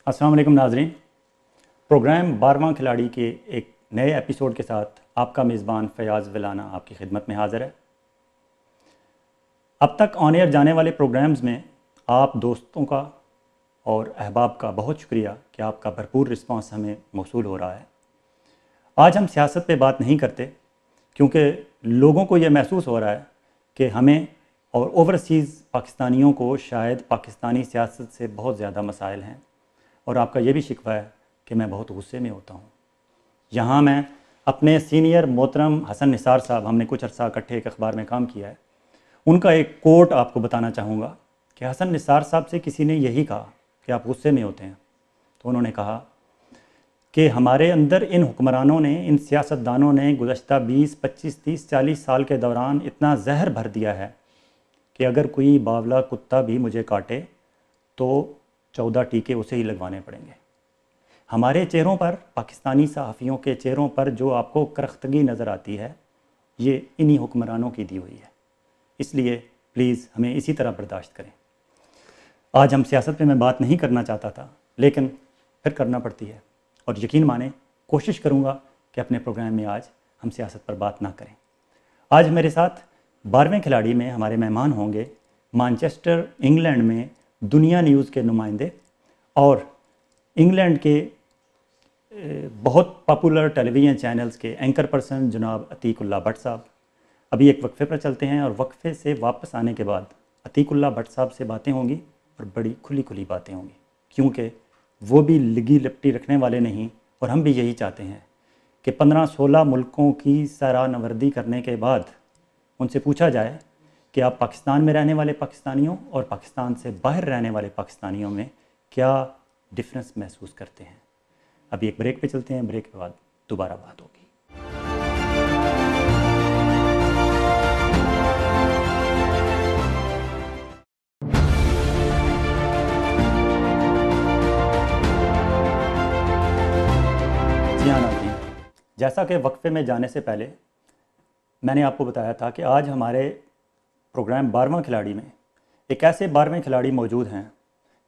अस्सलाम वालेकुम नाजरीन। प्रोग्राम 12वां खिलाड़ी के एक नए एपिसोड के साथ आपका मेज़बान फ़याज़ विलाना आपकी खिदमत में हाज़िर है। अब तक ऑन एयर जाने वाले प्रोग्राम्स में आप दोस्तों का और अहबाब का बहुत शुक्रिया कि आपका भरपूर रिस्पांस हमें मौसूल हो रहा है। आज हम सियासत पे बात नहीं करते क्योंकि लोगों को ये महसूस हो रहा है कि हमें और ओवरसीज़ पाकिस्तानियों को शायद पाकिस्तानी सियासत से बहुत ज़्यादा मसाइल हैं और आपका ये भी शिकवा है कि मैं बहुत गुस्से में होता हूँ। यहाँ मैं अपने सीनियर मोहतरम हसन निसार साहब, हमने कुछ अर्सा इकट्ठे एक अखबार में काम किया है, उनका एक कोट आपको बताना चाहूँगा कि हसन निसार साहब से किसी ने यही कहा कि आप गुस्से में होते हैं, तो उन्होंने कहा कि हमारे अंदर इन हुक्मरानों ने, इन सियासतदानों ने गुज़श्ता 20, 25, 30, 40 साल के दौरान इतना जहर भर दिया है कि अगर कोई बावला कुत्ता भी मुझे काटे तो 14 टीके उसे ही लगवाने पड़ेंगे। हमारे चेहरों पर, पाकिस्तानी सहाफ़ियों के चेहरों पर जो आपको करख्तगी नज़र आती है, ये इन्हीं हुक्मरानों की दी हुई है। इसलिए प्लीज़ हमें इसी तरह बर्दाश्त करें। आज हम सियासत पे मैं बात नहीं करना चाहता था, लेकिन फिर करना पड़ती है और यकीन माने कोशिश करूँगा कि अपने प्रोग्राम में आज हम सियासत पर बात ना करें। आज मेरे साथ 12वें खिलाड़ी में हमारे मेहमान होंगे मैनचेस्टर इंग्लैंड में दुनिया न्यूज़ के नुमाइंदे और इंग्लैंड के बहुत पॉपुलर टेलीविज़न चैनल्स के एंकर पर्सन जनाब अतीकुल्लाह भट्ट साहब। अभी एक वक्फे पर चलते हैं और वक्फे से वापस आने के बाद अतीकुल्लाह भट्ट साहब से बातें होंगी और बड़ी खुली खुली बातें होंगी, क्योंकि वो भी लिगी लिपटी रखने वाले नहीं और हम भी यही चाहते हैं कि 15-16 मुल्कों की सरा नवर्दी करने के बाद उनसे पूछा जाए कि आप पाकिस्तान में रहने वाले पाकिस्तानियों और पाकिस्तान से बाहर रहने वाले पाकिस्तानियों में क्या डिफरेंस महसूस करते हैं। अभी एक ब्रेक पे चलते हैं, ब्रेक के बाद दोबारा बात होगी। जी हाँ नाज़रीन, जैसा कि वक्फे में जाने से पहले मैंने आपको बताया था कि आज हमारे प्रोग्राम 12वां खिलाड़ी में एक ऐसे 12वें खिलाड़ी मौजूद हैं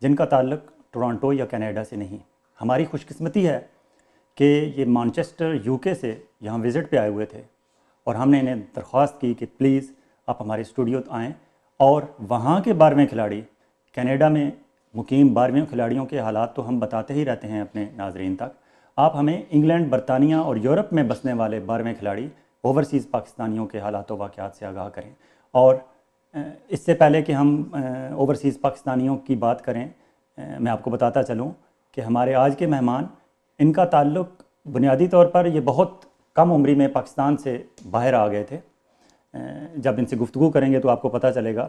जिनका ताल्लुक़ टोरंटो या कनाडा से नहीं। हमारी खुशकिस्मती है कि ये मैनचेस्टर यूके से यहाँ विज़िट पे आए हुए थे और हमने इन्हें दरख्वास्त की कि प्लीज़ आप हमारे स्टूडियो आएँ और वहाँ के 12वें खिलाड़ी, कनाडा में मुकीम 12वें खिलाड़ियों के हालात तो हम बताते ही रहते हैं अपने नाजरीन तक, आप हमें इंग्लैंड, बरतानिया और यूरोप में बसने वाले 12वें खिलाड़ी ओवरसीज़ पाकिस्तानियों के हालात व वाक़यात से आगाह करें। और इससे पहले कि हम ओवरसीज़ पाकिस्तानियों की बात करें, मैं आपको बताता चलूँ कि हमारे आज के मेहमान, इनका ताल्लुक़ बुनियादी तौर पर ये बहुत कम उम्री में पाकिस्तान से बाहर आ गए थे। जब इनसे गुफ्तगू करेंगे तो आपको पता चलेगा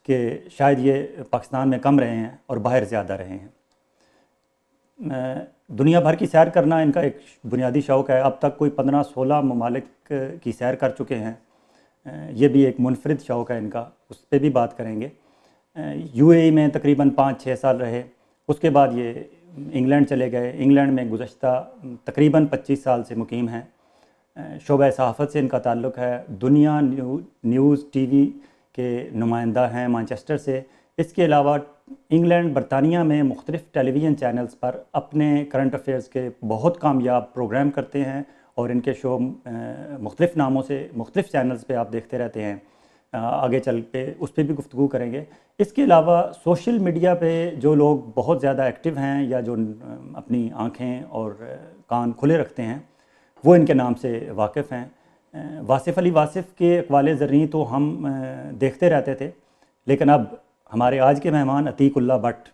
कि शायद ये पाकिस्तान में कम रहे हैं और बाहर ज़्यादा रहे हैं। दुनिया भर की सैर करना इनका एक बुनियादी शौक़ है। अब तक कोई 15-16 ममालिक की सैर कर चुके हैं। ये भी एक मुनफरिद शौक़ है इनका, उस पर भी बात करेंगे। यूएई में तकरीबन 5-6 साल रहे, उसके बाद ये इंग्लैंड चले गए। इंग्लैंड में गुज़श्ता तकरीबन 25 साल से मुकीम हैं। शोबा सहाफ़त से इनका ताल्लुक़ है। दुनिया न्यूज़ टीवी के नुमाइंदा हैं मैनचेस्टर से। इसके अलावा इंग्लैंड, बरतानिया में मुख्तलिफ़ टेलीविज़न चैनल्स पर अपने करंट अफेयर्स के बहुत कामयाब प्रोग्राम करते हैं और इनके शो मुख्तलिफ़ नामों से मुख्तलिफ़ चैनल्स पे आप देखते रहते हैं। आगे चल पे उस पर भी गुफ्तगू करेंगे। इसके अलावा सोशल मीडिया पे जो लोग बहुत ज़्यादा एक्टिव हैं या जो अपनी आँखें और कान खुले रखते हैं, वो इनके नाम से वाकिफ़ हैं। वासिफ़ अली वासिफ़ के अक़वाले ज़र्री तो हम देखते रहते थे, लेकिन अब हमारे आज के मेहमान अतीकुल्लाह भट्ट,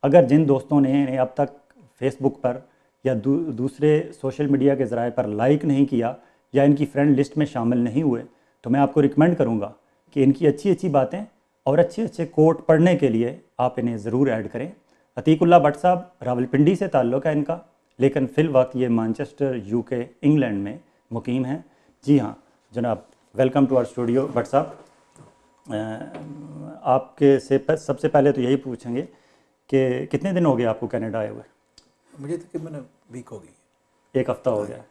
अगर जिन दोस्तों ने इन्हें अब तक फ़ेसबुक पर या दूसरे सोशल मीडिया के ज़राए पर लाइक नहीं किया या इनकी फ्रेंड लिस्ट में शामिल नहीं हुए, तो मैं आपको रिकमेंड करूँगा कि इनकी अच्छी अच्छी बातें और अच्छे अच्छे कोट पढ़ने के लिए आप इन्हें ज़रूर ऐड करें। अतीकुल्लाह भट्ट साहब रावलपिंडी से ताल्लुक़ है इनका, लेकिन फ़िल वक्त ये मैनचेस्टर यूके इंग्लैंड में मुकीम हैं। जी हाँ जनाब, welcome to our studio Bhatt साहब। आपके से सबसे पहले तो यही पूछेंगे कि कितने दिन हो गए आपको कनाडा आए हुए? मुझे तकरीबन वीक हो गई, एक हफ़्ता हो गया।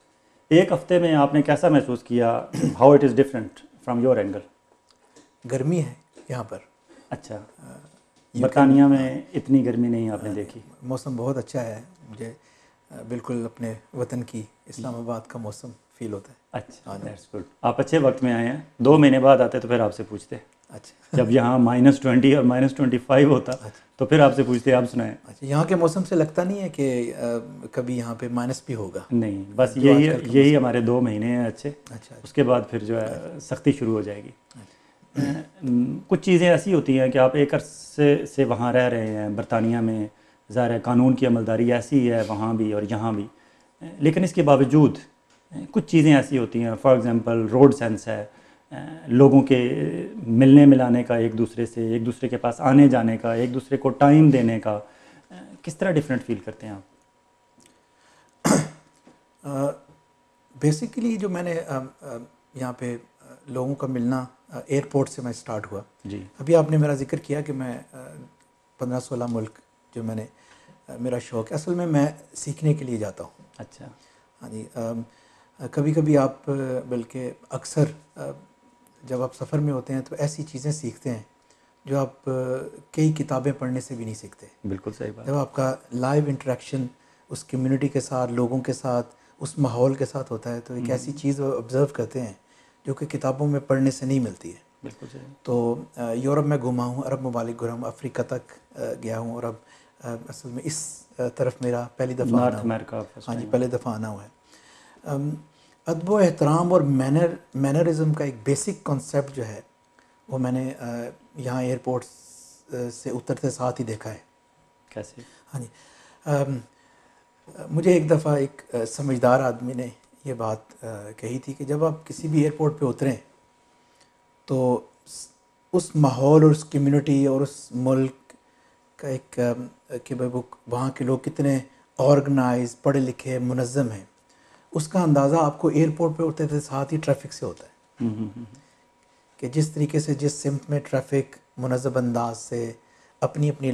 एक हफ़्ते में आपने कैसा महसूस किया? How it is different from your angle? गर्मी है यहाँ पर। अच्छा। बरतानिया में इतनी गर्मी नहीं आपने देखी? मौसम बहुत अच्छा है, मुझे बिल्कुल अपने वतन की इस्लामाबाद का मौसम फील होता है। अच्छा, दैट्स गुड। आप अच्छे वक्त में आए हैं। 2 महीने बाद आते तो फिर आपसे पूछते। अच्छा, जब यहाँ -20 और -25 होता तो फिर आपसे पूछते, आप सुनाएं। अच्छा, यहाँ के मौसम से लगता नहीं है कि कभी यहाँ पे माइनस भी होगा? नहीं, बस जो यही आजकल का यही मौसम। हमारे 2 महीने हैं अच्छे। अच्छा, उसके बाद फिर जो है सख्ती शुरू हो जाएगी। कुछ चीज़ें ऐसी होती हैं कि आप एक अरसे से वहाँ रह रहे हैं बरतानिया में, ज़ाहिर है कानून की अमलदारी ऐसी है वहाँ भी और यहाँ भी, लेकिन इसके बावजूद कुछ चीज़ें ऐसी होती हैं, फॉर एग्ज़ाम्पल रोड सेंस है, लोगों के मिलने मिलाने का, एक दूसरे से, एक दूसरे के पास आने जाने का, एक दूसरे को टाइम देने का, किस तरह डिफरेंट फील करते हैं आप? बेसिकली जो मैंने यहाँ पे लोगों का मिलना एयरपोर्ट से मैं स्टार्ट हुआ जी। अभी आपने मेरा जिक्र किया कि मैं 15-16 मुल्क जो मैंने मेरा शौक़ है, असल में मैं सीखने के लिए जाता हूँ। अच्छा। हाँ जी, कभी कभी आप बल्कि अक्सर जब आप सफ़र में होते हैं तो ऐसी चीज़ें सीखते हैं जो आप कई किताबें पढ़ने से भी नहीं सीखते। बिल्कुल सही बात। जब आपका लाइव इंटरेक्शन उस कम्युनिटी के साथ, लोगों के साथ, उस माहौल के साथ होता है तो एक ऐसी चीज़ ऑब्ज़र्व करते हैं जो कि किताबों में पढ़ने से नहीं मिलती है। बिल्कुल सही। तो यूरोप में घुमा हूँ, अरब ममालिक घुमा हूँ, अफ्रीका तक गया हूँ, और अब असल में इस तरफ मेरा पहली दफ़ा आना हुआ। हाँ जी, पहले दफ़ा आना हुआ है। अदब व एहतराम और मैनरिज़म का एक बेसिक कॉन्सेप्ट जो है वो मैंने यहाँ एयरपोर्ट से उतरते साथ ही देखा है। कैसे? हाँ जी, मुझे एक दफ़ा एक समझदार आदमी ने ये बात कही थी कि जब आप किसी भी एयरपोर्ट पे उतरें तो उस माहौल और उस कम्युनिटी और उस मुल्क का एक कि भाई वो वहाँ के लोग कितने ऑर्गेनाइज, पढ़े लिखे, मुनज़्ज़म हैं, उसका अंदाज़ा आपको एयरपोर्ट पे उतरते साथ ही ट्रैफिक से होता है। कि जिस तरीके से जिस सिमत में ट्रैफिक मुनज़्ज़म अंदाज से अपनी अपनी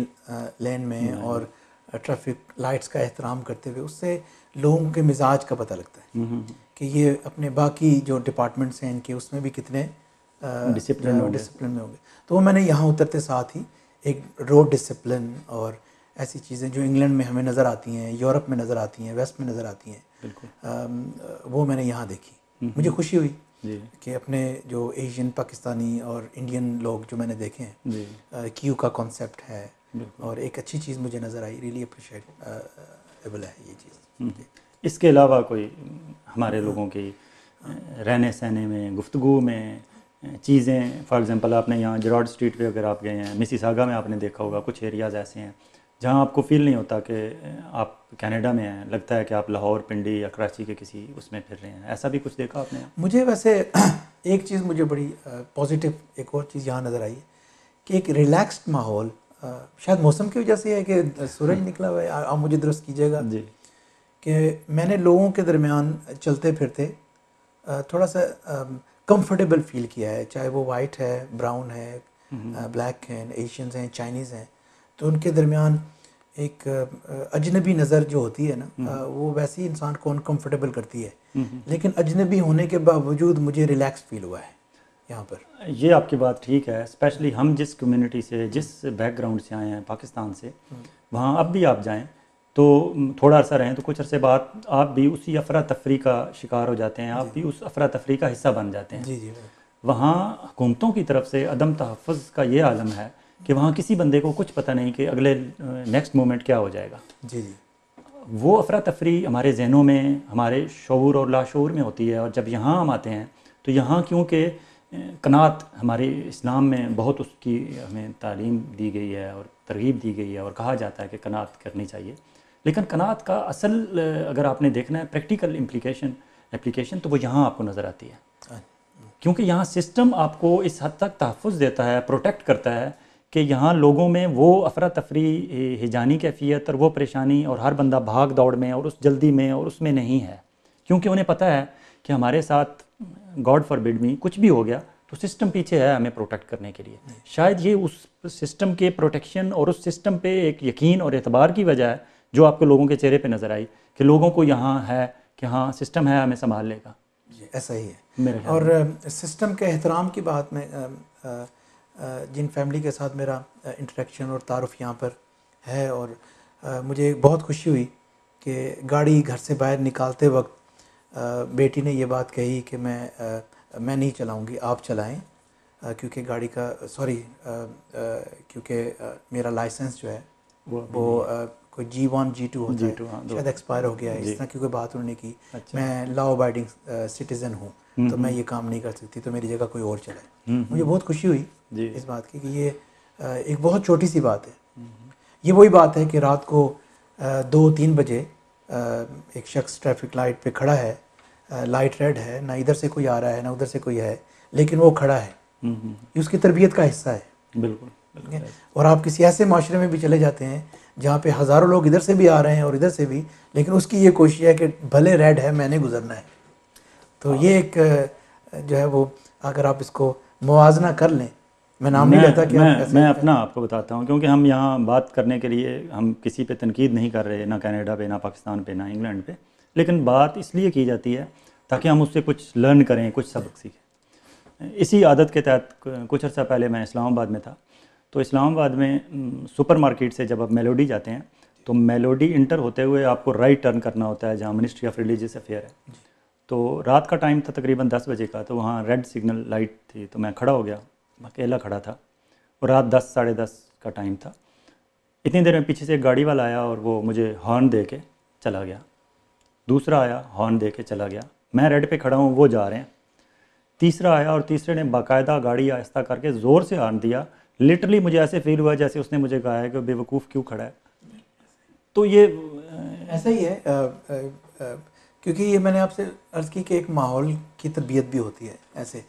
लेन में और ट्रैफिक लाइट्स का एहतराम करते हुए, उससे लोगों के मिजाज का पता लगता है कि ये अपने बाकी जो डिपार्टमेंट्स हैं इनके उसमें भी कितने डिसिप्लिन में होंगे। तो वो मैंने यहाँ उतरते साथ ही एक रोड डिसिप्लिन और ऐसी चीज़ें जो इंग्लैंड में हमें नज़र आती हैं, यूरोप में नज़र आती हैं, वेस्ट में नज़र आती हैं, वो मैंने यहाँ देखी। मुझे खुशी हुई कि अपने जो एशियन, पाकिस्तानी और इंडियन लोग जो मैंने देखे हैं, क्यू का कॉन्सेप्ट है और एक अच्छी चीज़ मुझे नज़र आई। रियली अप्रिशिएटेबल है ये चीज़। इसके अलावा कोई हमारे लोगों की रहने सहने में, गुफ्तगू में चीज़ें, फॉर एग्ज़ाम्पल आपने यहाँ जराड स्ट्रीट पे अगर आप गए हैं, मिसिसागा में आपने देखा होगा कुछ एरियाज़ ऐसे हैं जहाँ आपको फ़ील नहीं होता कि आप कनाडा में हैं, लगता है कि आप लाहौर, पिंडी या कराची के किसी उसमें फिर रहे हैं। ऐसा भी कुछ देखा आपने? मुझे वैसे एक चीज़ मुझे बड़ी पॉजिटिव एक और चीज़ यहाँ नज़र आई है कि एक रिलैक्स्ड माहौल, शायद मौसम की वजह से है कि सूरज निकला हुआ है, आप मुझे दुरुस्त कीजिएगा जी, कि मैंने लोगों के दरमियान चलते फिरते थोड़ा सा कंफर्टेबल फील किया है, चाहे वो वाइट है, ब्राउन है, ब्लैक हैं, एशियंस हैं, चाइनीज़ हैं, तो उनके दरमियान एक अजनबी नज़र जो होती है ना, वो वैसे ही इंसान को अनकम्फर्टेबल करती है, लेकिन अजनबी होने के बावजूद मुझे रिलैक्स फील हुआ है यहाँ पर। ये आपकी बात ठीक है, स्पेशली हम जिस कम्युनिटी से, जिस बैकग्राउंड से आए हैं, पाकिस्तान से, वहाँ अब भी आप जाएं तो थोड़ा अर्सा रहें तो कुछ अरसे बाद आप भी उसी अफरा तफरी का शिकार हो जाते हैं, आप भी उस अफरा तफरी का हिस्सा बन जाते हैं। जी। वहाँ हुकूमतों की तरफ से अदम तहफ़्फ़ुज़ का ये आलम है कि वहाँ किसी बंदे को कुछ पता नहीं कि अगले नेक्स्ट मोमेंट क्या हो जाएगा। जी। वो अफरा तफरी हमारे जहनों में, हमारे शऊर और लाशऊर में होती है, और जब यहाँ हम आते हैं तो यहाँ क्योंकि कनात हमारे इस्लाम में बहुत उसकी हमें तालीम दी गई है और तरगीब दी गई है और कहा जाता है कि कनात करनी चाहिए, लेकिन कनात का असल अगर आपने देखना है प्रैक्टिकल एप्लीकेशन तो वो यहाँ आपको नज़र आती है, क्योंकि यहाँ सिस्टम आपको इस हद तक तहफ़्फ़ुज़ देता है, प्रोटेक्ट करता है कि यहाँ लोगों में वो अफरा तफरी, हिजानी कैफियत और वो परेशानी और हर बंदा भाग दौड़ में और उस जल्दी में और उसमें नहीं है, क्योंकि उन्हें पता है कि हमारे साथ गॉड फॉरबिड मी कुछ भी हो गया तो सिस्टम पीछे है हमें प्रोटेक्ट करने के लिए। शायद ये उस सिस्टम के प्रोटेक्शन और उस सिस्टम पे एक यकीन और एतबार की वजह है जो आपको लोगों के चेहरे पे नज़र आई कि लोगों को यहाँ है कि हाँ सिस्टम है, हमें संभाल लेगा। ऐसा ही है। और सिस्टम के एहतराम की बात में जिन फैमिली के साथ मेरा इंटरेक्शन और तारुफ यहाँ पर है, और मुझे बहुत खुशी हुई कि गाड़ी घर से बाहर निकालते वक्त बेटी ने ये बात कही कि मैं नहीं चलाऊँगी, आप चलाएं, क्योंकि गाड़ी का क्योंकि मेरा लाइसेंस जो है वो कोई G1 G2 होता है, शायद एक्सपायर हो गया है, इस तरह की कोई बात उन्होंने की। अच्छा। मैं लॉ अबाइडिंग सिटीज़न हूँ, तो मैं ये काम नहीं कर सकती, तो मेरी जगह कोई और चलाए। मुझे बहुत खुशी हुई इस बात की कि ये एक बहुत छोटी सी बात है। ये वही बात है कि रात को 2-3 बजे एक शख्स ट्रैफिक लाइट पे खड़ा है, लाइट रेड है, ना इधर से कोई आ रहा है ना उधर से कोई है, लेकिन वो खड़ा है। ये उसकी तरबियत का हिस्सा है। बिल्कुल। और आप किसी ऐसे माशरे में भी चले जाते हैं जहाँ पे हज़ारों लोग इधर से भी आ रहे हैं और इधर से भी, लेकिन उसकी ये कोशिश है कि भले रेड है मैंने गुजरना है। तो ये एक जो है वो, अगर आप इसको मुवाजना कर लें, मैं नाम नहीं लेता कि मैं अपना आपको बताता हूँ, क्योंकि हम यहाँ बात करने के लिए हम किसी पे तनकीद नहीं कर रहे, ना कनाडा पे, ना पाकिस्तान पे, ना इंग्लैंड पे, लेकिन बात इसलिए की जाती है ताकि हम उससे कुछ लर्न करें, कुछ सबक सीखें। इसी आदत के तहत कुछ अर्सा पहले मैं इस्लामाबाद में था, तो इस्लामाबाद में सुपर मार्केट से जब आप मेलोडी जाते हैं तो मेलोडी इंटर होते हुए आपको राइट टर्न करना होता है, जहाँ मिनिस्ट्री ऑफ रिलीजियस अफेयर है। तो रात का टाइम था तकरीबन 10 बजे का, तो वहाँ रेड सिग्नल लाइट थी, तो मैं खड़ा हो गया, अकेला खड़ा था और रात 10 साढ़े 10 का टाइम था। इतनी देर में पीछे से एक गाड़ी वाला आया और वो मुझे हॉर्न दे के चला गया। दूसरा आया, हॉर्न दे के चला गया। मैं रेड पे खड़ा हूँ, वो जा रहे हैं। तीसरा आया और तीसरे ने बाकायदा गाड़ी आहिस्ता करके ज़ोर से हॉर्न दिया। लिटरली मुझे ऐसे फील हुआ जैसे उसने मुझे कहा है कि बेवकूफ़ क्यों खड़ा है। तो ये ऐसा ही है, क्योंकि ये मैंने आपसे अर्ज़ की कि एक माहौल की तरबियत भी होती है। ऐसे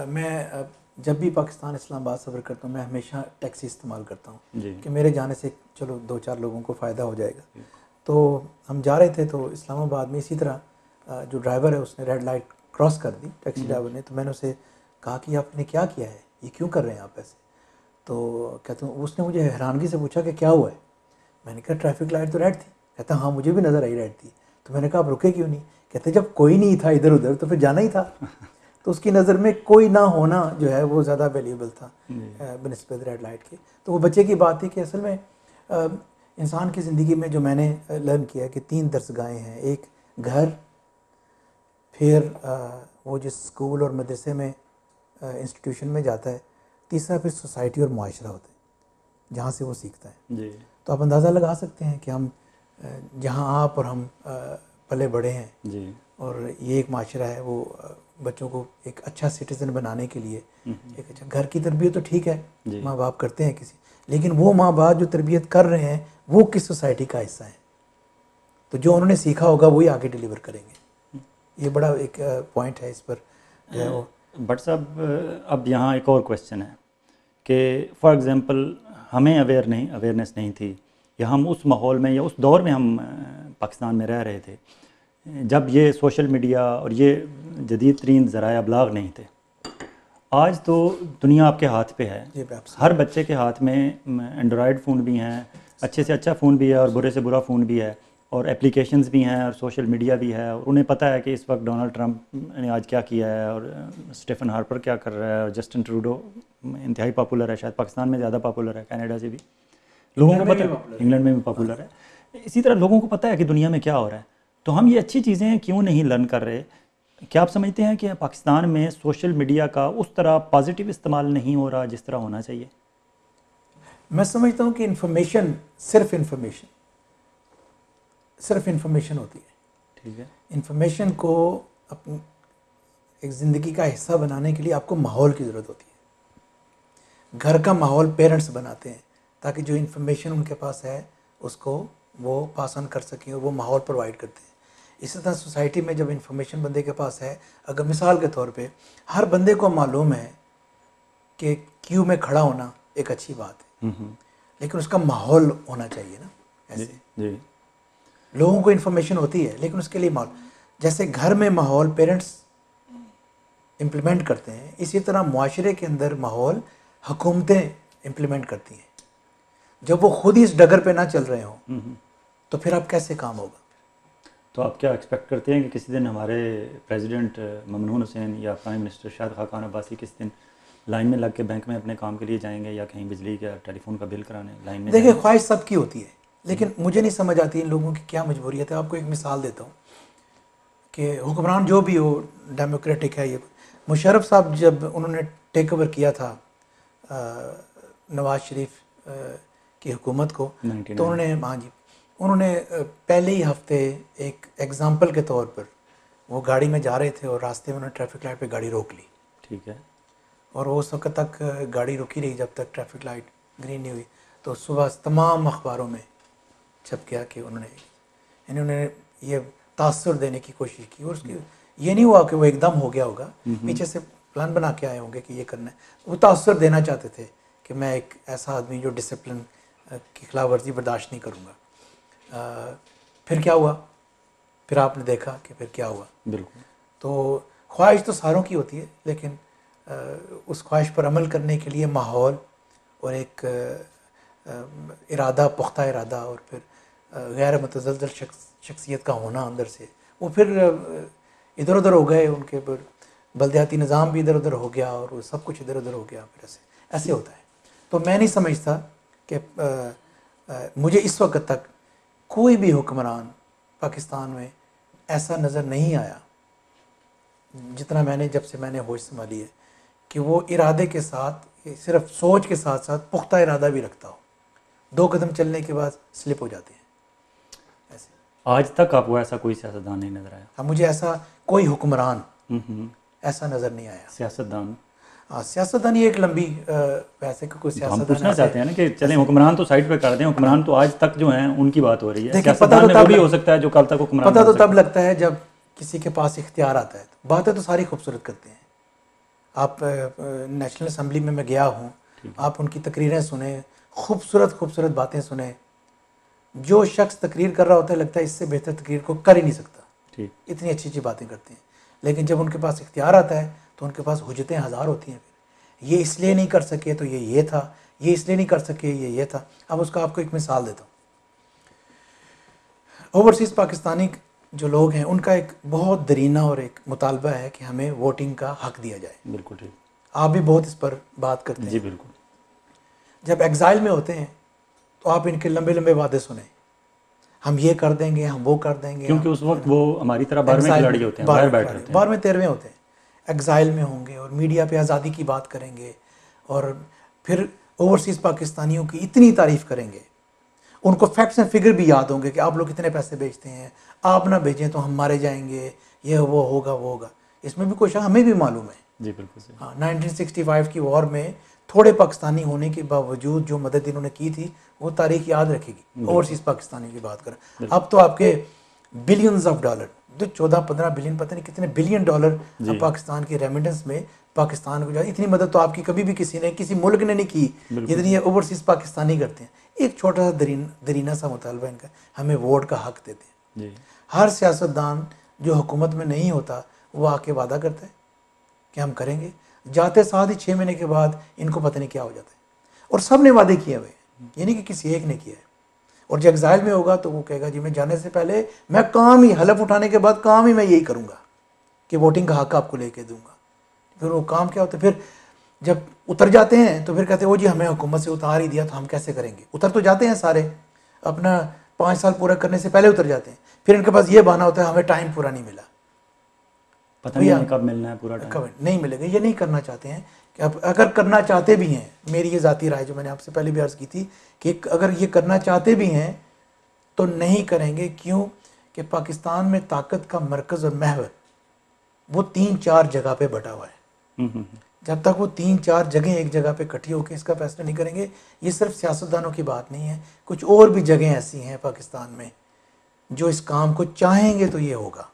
मैं जब भी पाकिस्तान इस्लामाबाद सफ़र करता हूँ, मैं हमेशा टैक्सी इस्तेमाल करता हूँ कि मेरे जाने से चलो 2-4 लोगों को फ़ायदा हो जाएगा। तो हम जा रहे थे, तो इस्लामाबाद में इसी तरह जो ड्राइवर है उसने रेड लाइट क्रॉस कर दी, टैक्सी ड्राइवर ने। तो मैंने उसे कहा कि आपने क्या किया है, ये क्यों कर रहे हैं आप ऐसे? तो कहते हैं, उसने मुझे हैरानगी से पूछा कि क्या हुआ है। मैंने कहा ट्रैफिक लाइट तो रेड थी। कहता हाँ मुझे भी नज़र आई रेड थी। तो मैंने कहा आप रुके क्यों नहीं? कहते जब कोई नहीं था इधर उधर तो फिर जाना ही था। तो उसकी नज़र में कोई ना होना जो है वो ज़्यादा वैल्यूएबल था बनिस्बत रेड लाइट के। तो वो बच्चे की बात थी कि असल में इंसान की ज़िंदगी में जो मैंने लर्न किया है कि 3 दरसगाहें हैं। एक घर, फिर वो जिस स्कूल और मदरसे में इंस्टीट्यूशन में जाता है, तीसरा फिर सोसाइटी और मुआशरा होता है जहाँ से वो सीखता है जी। तो आप अंदाज़ा लगा सकते हैं कि हम जहाँ आप और हम पले बड़े हैं जी, और ये एक माशरा है, वो बच्चों को एक अच्छा सिटीज़न बनाने के लिए एक अच्छा घर की तरबियत तो ठीक है माँ बाप करते हैं किसी, लेकिन वो माँ बाप जो तरबियत कर रहे हैं वो किस सोसाइटी का हिस्सा है। तो जो उन्होंने सीखा होगा वही आगे डिलीवर करेंगे। ये बड़ा एक पॉइंट है इस पर जो है वो। बट साहब अब यहाँ एक और क्वेश्चन है कि फॉर एग्ज़ाम्पल हमें अवेयरनेस नहीं थी, या हम उस माहौल में या उस दौर में हम पाकिस्तान में रह रहे थे जब ये सोशल मीडिया और ये जदीद तरीन ज़राए अबलाग नहीं थे। आज तो दुनिया आपके हाथ पे है, हर बच्चे के हाथ में एंड्रॉयड फ़ोन भी हैं, अच्छे से अच्छा फ़ोन भी है और बुरे से बुरा फ़ोन भी है, और एप्लीकेशंस भी हैं और सोशल मीडिया भी है, और उन्हें पता है कि इस वक्त डोनाल्ड ट्रंप ने आज क्या किया है और स्टीफन हार्पर क्या कर रहा है, और जस्टिन ट्रूडो इंतहाई पॉपुलर है, शायद पाकिस्तान में ज़्यादा पॉपुलर है, कनाडा से भी लोगों को पता है, इंग्लैंड में भी पॉपुलर है। इसी तरह लोगों को पता है कि दुनिया में क्या हो रहा है। तो हम ये अच्छी चीज़ें क्यों नहीं लर्न कर रहे? क्या आप समझते हैं कि पाकिस्तान में सोशल मीडिया का उस तरह पॉजिटिव इस्तेमाल नहीं हो रहा जिस तरह होना चाहिए? मैं समझता हूँ कि इन्फॉर्मेशन सिर्फ इन्फॉर्मेशन होती है। ठीक है, इन्फॉर्मेशन को अपनी एक ज़िंदगी का हिस्सा बनाने के लिए आपको माहौल की ज़रूरत होती है। घर का माहौल पेरेंट्स बनाते हैं ताकि जो इन्फॉर्मेशन उनके पास है उसको वो पास ऑन कर सकें, और वो माहौल प्रोवाइड करते हैं। इसी तरह सोसाइटी में जब इन्फॉर्मेशन बंदे के पास है, अगर मिसाल के तौर पे हर बंदे को मालूम है कि क्यू में खड़ा होना एक अच्छी बात है, लेकिन उसका माहौल होना चाहिए ना। ऐसे जी। लोगों को इन्फॉर्मेशन होती है लेकिन उसके लिए माहौल, जैसे घर में माहौल पेरेंट्स इम्प्लीमेंट करते हैं, इसी तरह मुआशरे के अंदर माहौल हुकूमतें इम्प्लीमेंट करती हैं। जब वो खुद ही इस डगर पे ना चल रहे हों तो फिर अब कैसे काम होगा? तो आप क्या एक्सपेक्ट करते हैं कि किसी दिन हमारे प्रेसिडेंट ममनून हुसैन या प्राइम मिनिस्टर शाहिद खाकान अब्बासी किस दिन लाइन में लग के बैंक में अपने काम के लिए जाएंगे या कहीं बिजली का टेलीफोन का बिल कराने लाइन में देखिए, ख्वाहिश सबकी होती है, लेकिन मुझे नहीं समझ आती इन लोगों की क्या मजबूरियत है। आपको एक मिसाल देता हूँ कि हुक्मरान जो भी हो, डेमोक्रेटिक है ये, मुशर्रफ साहब जब उन्होंने टेक ओवर किया था नवाज शरीफ की हुकूमत को, तो उन्होंने, हाँ जी, उन्होंने पहले ही हफ्ते एक एग्ज़ाम्पल के तौर पर वो गाड़ी में जा रहे थे और रास्ते में उन्होंने ट्रैफिक लाइट पे गाड़ी रोक ली। ठीक है। और वो उस वक्त तक गाड़ी रुकी रही जब तक ट्रैफिक लाइट ग्रीन नहीं हुई। तो सुबह तमाम अखबारों में छप गया कि उन्होंने ये तासुर देने की कोशिश की, और उसकी ये नहीं हुआ कि वो एकदम हो गया होगा, पीछे से प्लान बना के आए होंगे कि ये करना है। वो तासुर देना चाहते थे कि मैं एक ऐसा आदमी जो डिसिप्लिन की खिलाफ वर्जी बर्दाश्त नहीं करूँगा। फिर क्या हुआ? फिर आपने देखा कि फिर क्या हुआ। बिल्कुल। तो ख्वाहिश तो सारों की होती है, लेकिन उस ख्वाहिश पर अमल करने के लिए माहौल और एक इरादा, पुख्ता इरादा, और फिर गैर मुतज़लज़ल शख्सियत का होना अंदर से, वो फिर इधर उधर हो गए उनके पर, बल्दियाती निज़ाम भी इधर उधर हो गया और वो सब कुछ इधर उधर हो गया। फिर ऐसे होता है। तो मैं नहीं समझता कि मुझे इस वक्त तक कोई भी हुक्मरान पाकिस्तान में ऐसा नज़र नहीं आया, जितना जब से मैंने होश संभाली है, कि वो इरादे के साथ, सिर्फ सोच के साथ साथ पुख्ता इरादा भी रखता हो। 2 कदम चलने के बाद स्लिप हो जाते हैं। ऐसे आज तक आपको ऐसा कोई सियासतदान नहीं नज़र आया? हाँ, मुझे ऐसा कोई हुक्मरान ऐसा नज़र नहीं आया। सियासतदान, हाँ, सियासतदान ये एक लंबी वैसे कोई सियासतदान, हम पूछना चाहते हैं ना कि चलें हुक्मरान तो साइड पे कर दें, हुक्मरान तो आज तक जो हैं उनकी बात हो रही है। देखिए, पता तो तब भी हो सकता है जो कल तक हुक्मरान, पता तो तब लगता है जब किसी के पास इख्तियार आता है। बातें तो सारी खूबसूरत करते हैं। आप नेशनल असम्बली में मैं गया हूँ, आप उनकी तकरीरें सुने, खूबसूरत खूबसूरत बातें सुने। जो शख्स तकरीर कर रहा होता है, लगता है इससे बेहतर तकरीर को कर ही नहीं सकता, इतनी अच्छी अच्छी बातें करते हैं। लेकिन जब उनके पास इख्तियार आता है तो उनके पास हुज्जतें हज़ार होती हैं। फिर ये इसलिए नहीं कर सके तो ये था, ये इसलिए नहीं कर सके ये था। अब उसका आपको एक मिसाल देता हूँ। ओवरसीज़ पाकिस्तानी जो लोग हैं, उनका एक बहुत दरीना और एक मुतालबा है कि हमें वोटिंग का हक दिया जाए। बिल्कुल ठीक। आप भी बहुत इस पर बात करते हैं। जी बिल्कुल। जब एग्ज़ाइल में होते हैं तो आप इनके लंबे लंबे वादे सुने, हम ये कर देंगे, हम वो कर देंगे, क्योंकि उस वक्त वो हमारी तरह 12वें खिलाड़ी होते हैं, बाहर बैठ रहते हैं, 12वें 13वें होते हैं, एग्ज़ाइल में होंगे और मीडिया पे आज़ादी की बात करेंगे, और फिर ओवरसीज़ पाकिस्तानियों की इतनी तारीफ़ करेंगे। उनको फैक्ट्स एंड फिगर भी याद होंगे कि आप लोग कितने पैसे बेचते हैं, आप ना भेजें तो हम मारे जाएंगे, ये वो होगा वो होगा। इसमें भी कोई शक, हमें भी मालूम है। जी बिल्कुल सही। हाँ, 1965 की वॉर में थोड़े पाकिस्तानी होने के बावजूद जो मदद इन्होंने की थी वो तारीख याद रखेगी। ओवरसीज़ पाकिस्तानी की बात करें, अब तो आपके बिलियंस ऑफ डॉलर, जो 14-15 बिलियन, पता नहीं कितने बिलियन डॉलर अब पाकिस्तान की रेमिटेंस में पाकिस्तान को, इतनी मदद तो आपकी कभी भी किसी ने, किसी मुल्क ने नहीं की जितनी ये ओवरसीज़ पाकिस्तानी करते हैं। एक छोटा सा दरीना सा मुतालबा इनका, हमें वोट का हक देते हैं। हर सियासतदान जो हुकूमत में नहीं होता वो आके वादा करता है कि हम करेंगे, जाते साथ ही 6 महीने के बाद इनको पता नहीं क्या हो जाता है। और सब ने वादे किए हुए, ये नहीं कि किसी एक ने किया है। और जब एग्जाइल में होगा तो वो कहेगा जी मैं जाने से पहले मैं काम ही, हलफ उठाने के बाद काम ही मैं यही करूँगा कि वोटिंग का हक आपको लेके दूंगा। फिर वो काम क्या होता है, फिर जब उतर जाते हैं तो फिर कहते हैं वो जी हमें हुकूमत से उतार ही दिया तो हम कैसे करेंगे। उतर तो जाते हैं सारे, अपना 5 साल पूरा करने से पहले उतर जाते हैं। फिर इनके पास ये बहाना होता है हमें टाइम पूरा नहीं मिला, पता नहीं कब मिलना है पूरा टाइम, कब नहीं मिलेगा। ये नहीं करना चाहते हैं कि अब अगर करना चाहते भी हैं, मेरी ये ज़ाती राय जो मैंने आपसे पहले भी अर्ज़ की थी कि अगर ये करना चाहते भी हैं तो नहीं करेंगे। क्यों कि पाकिस्तान में ताकत का मरकज़ और महवर वो 3-4 जगह पे बटा हुआ है। जब तक वो 3-4 जगह एक जगह पे इकट्ठी होकर इसका फैसला नहीं करेंगे, ये सिर्फ सियासतदानों की बात नहीं है, कुछ और भी जगह ऐसी हैं पाकिस्तान में जो इस काम को चाहेंगे तो ये होगा।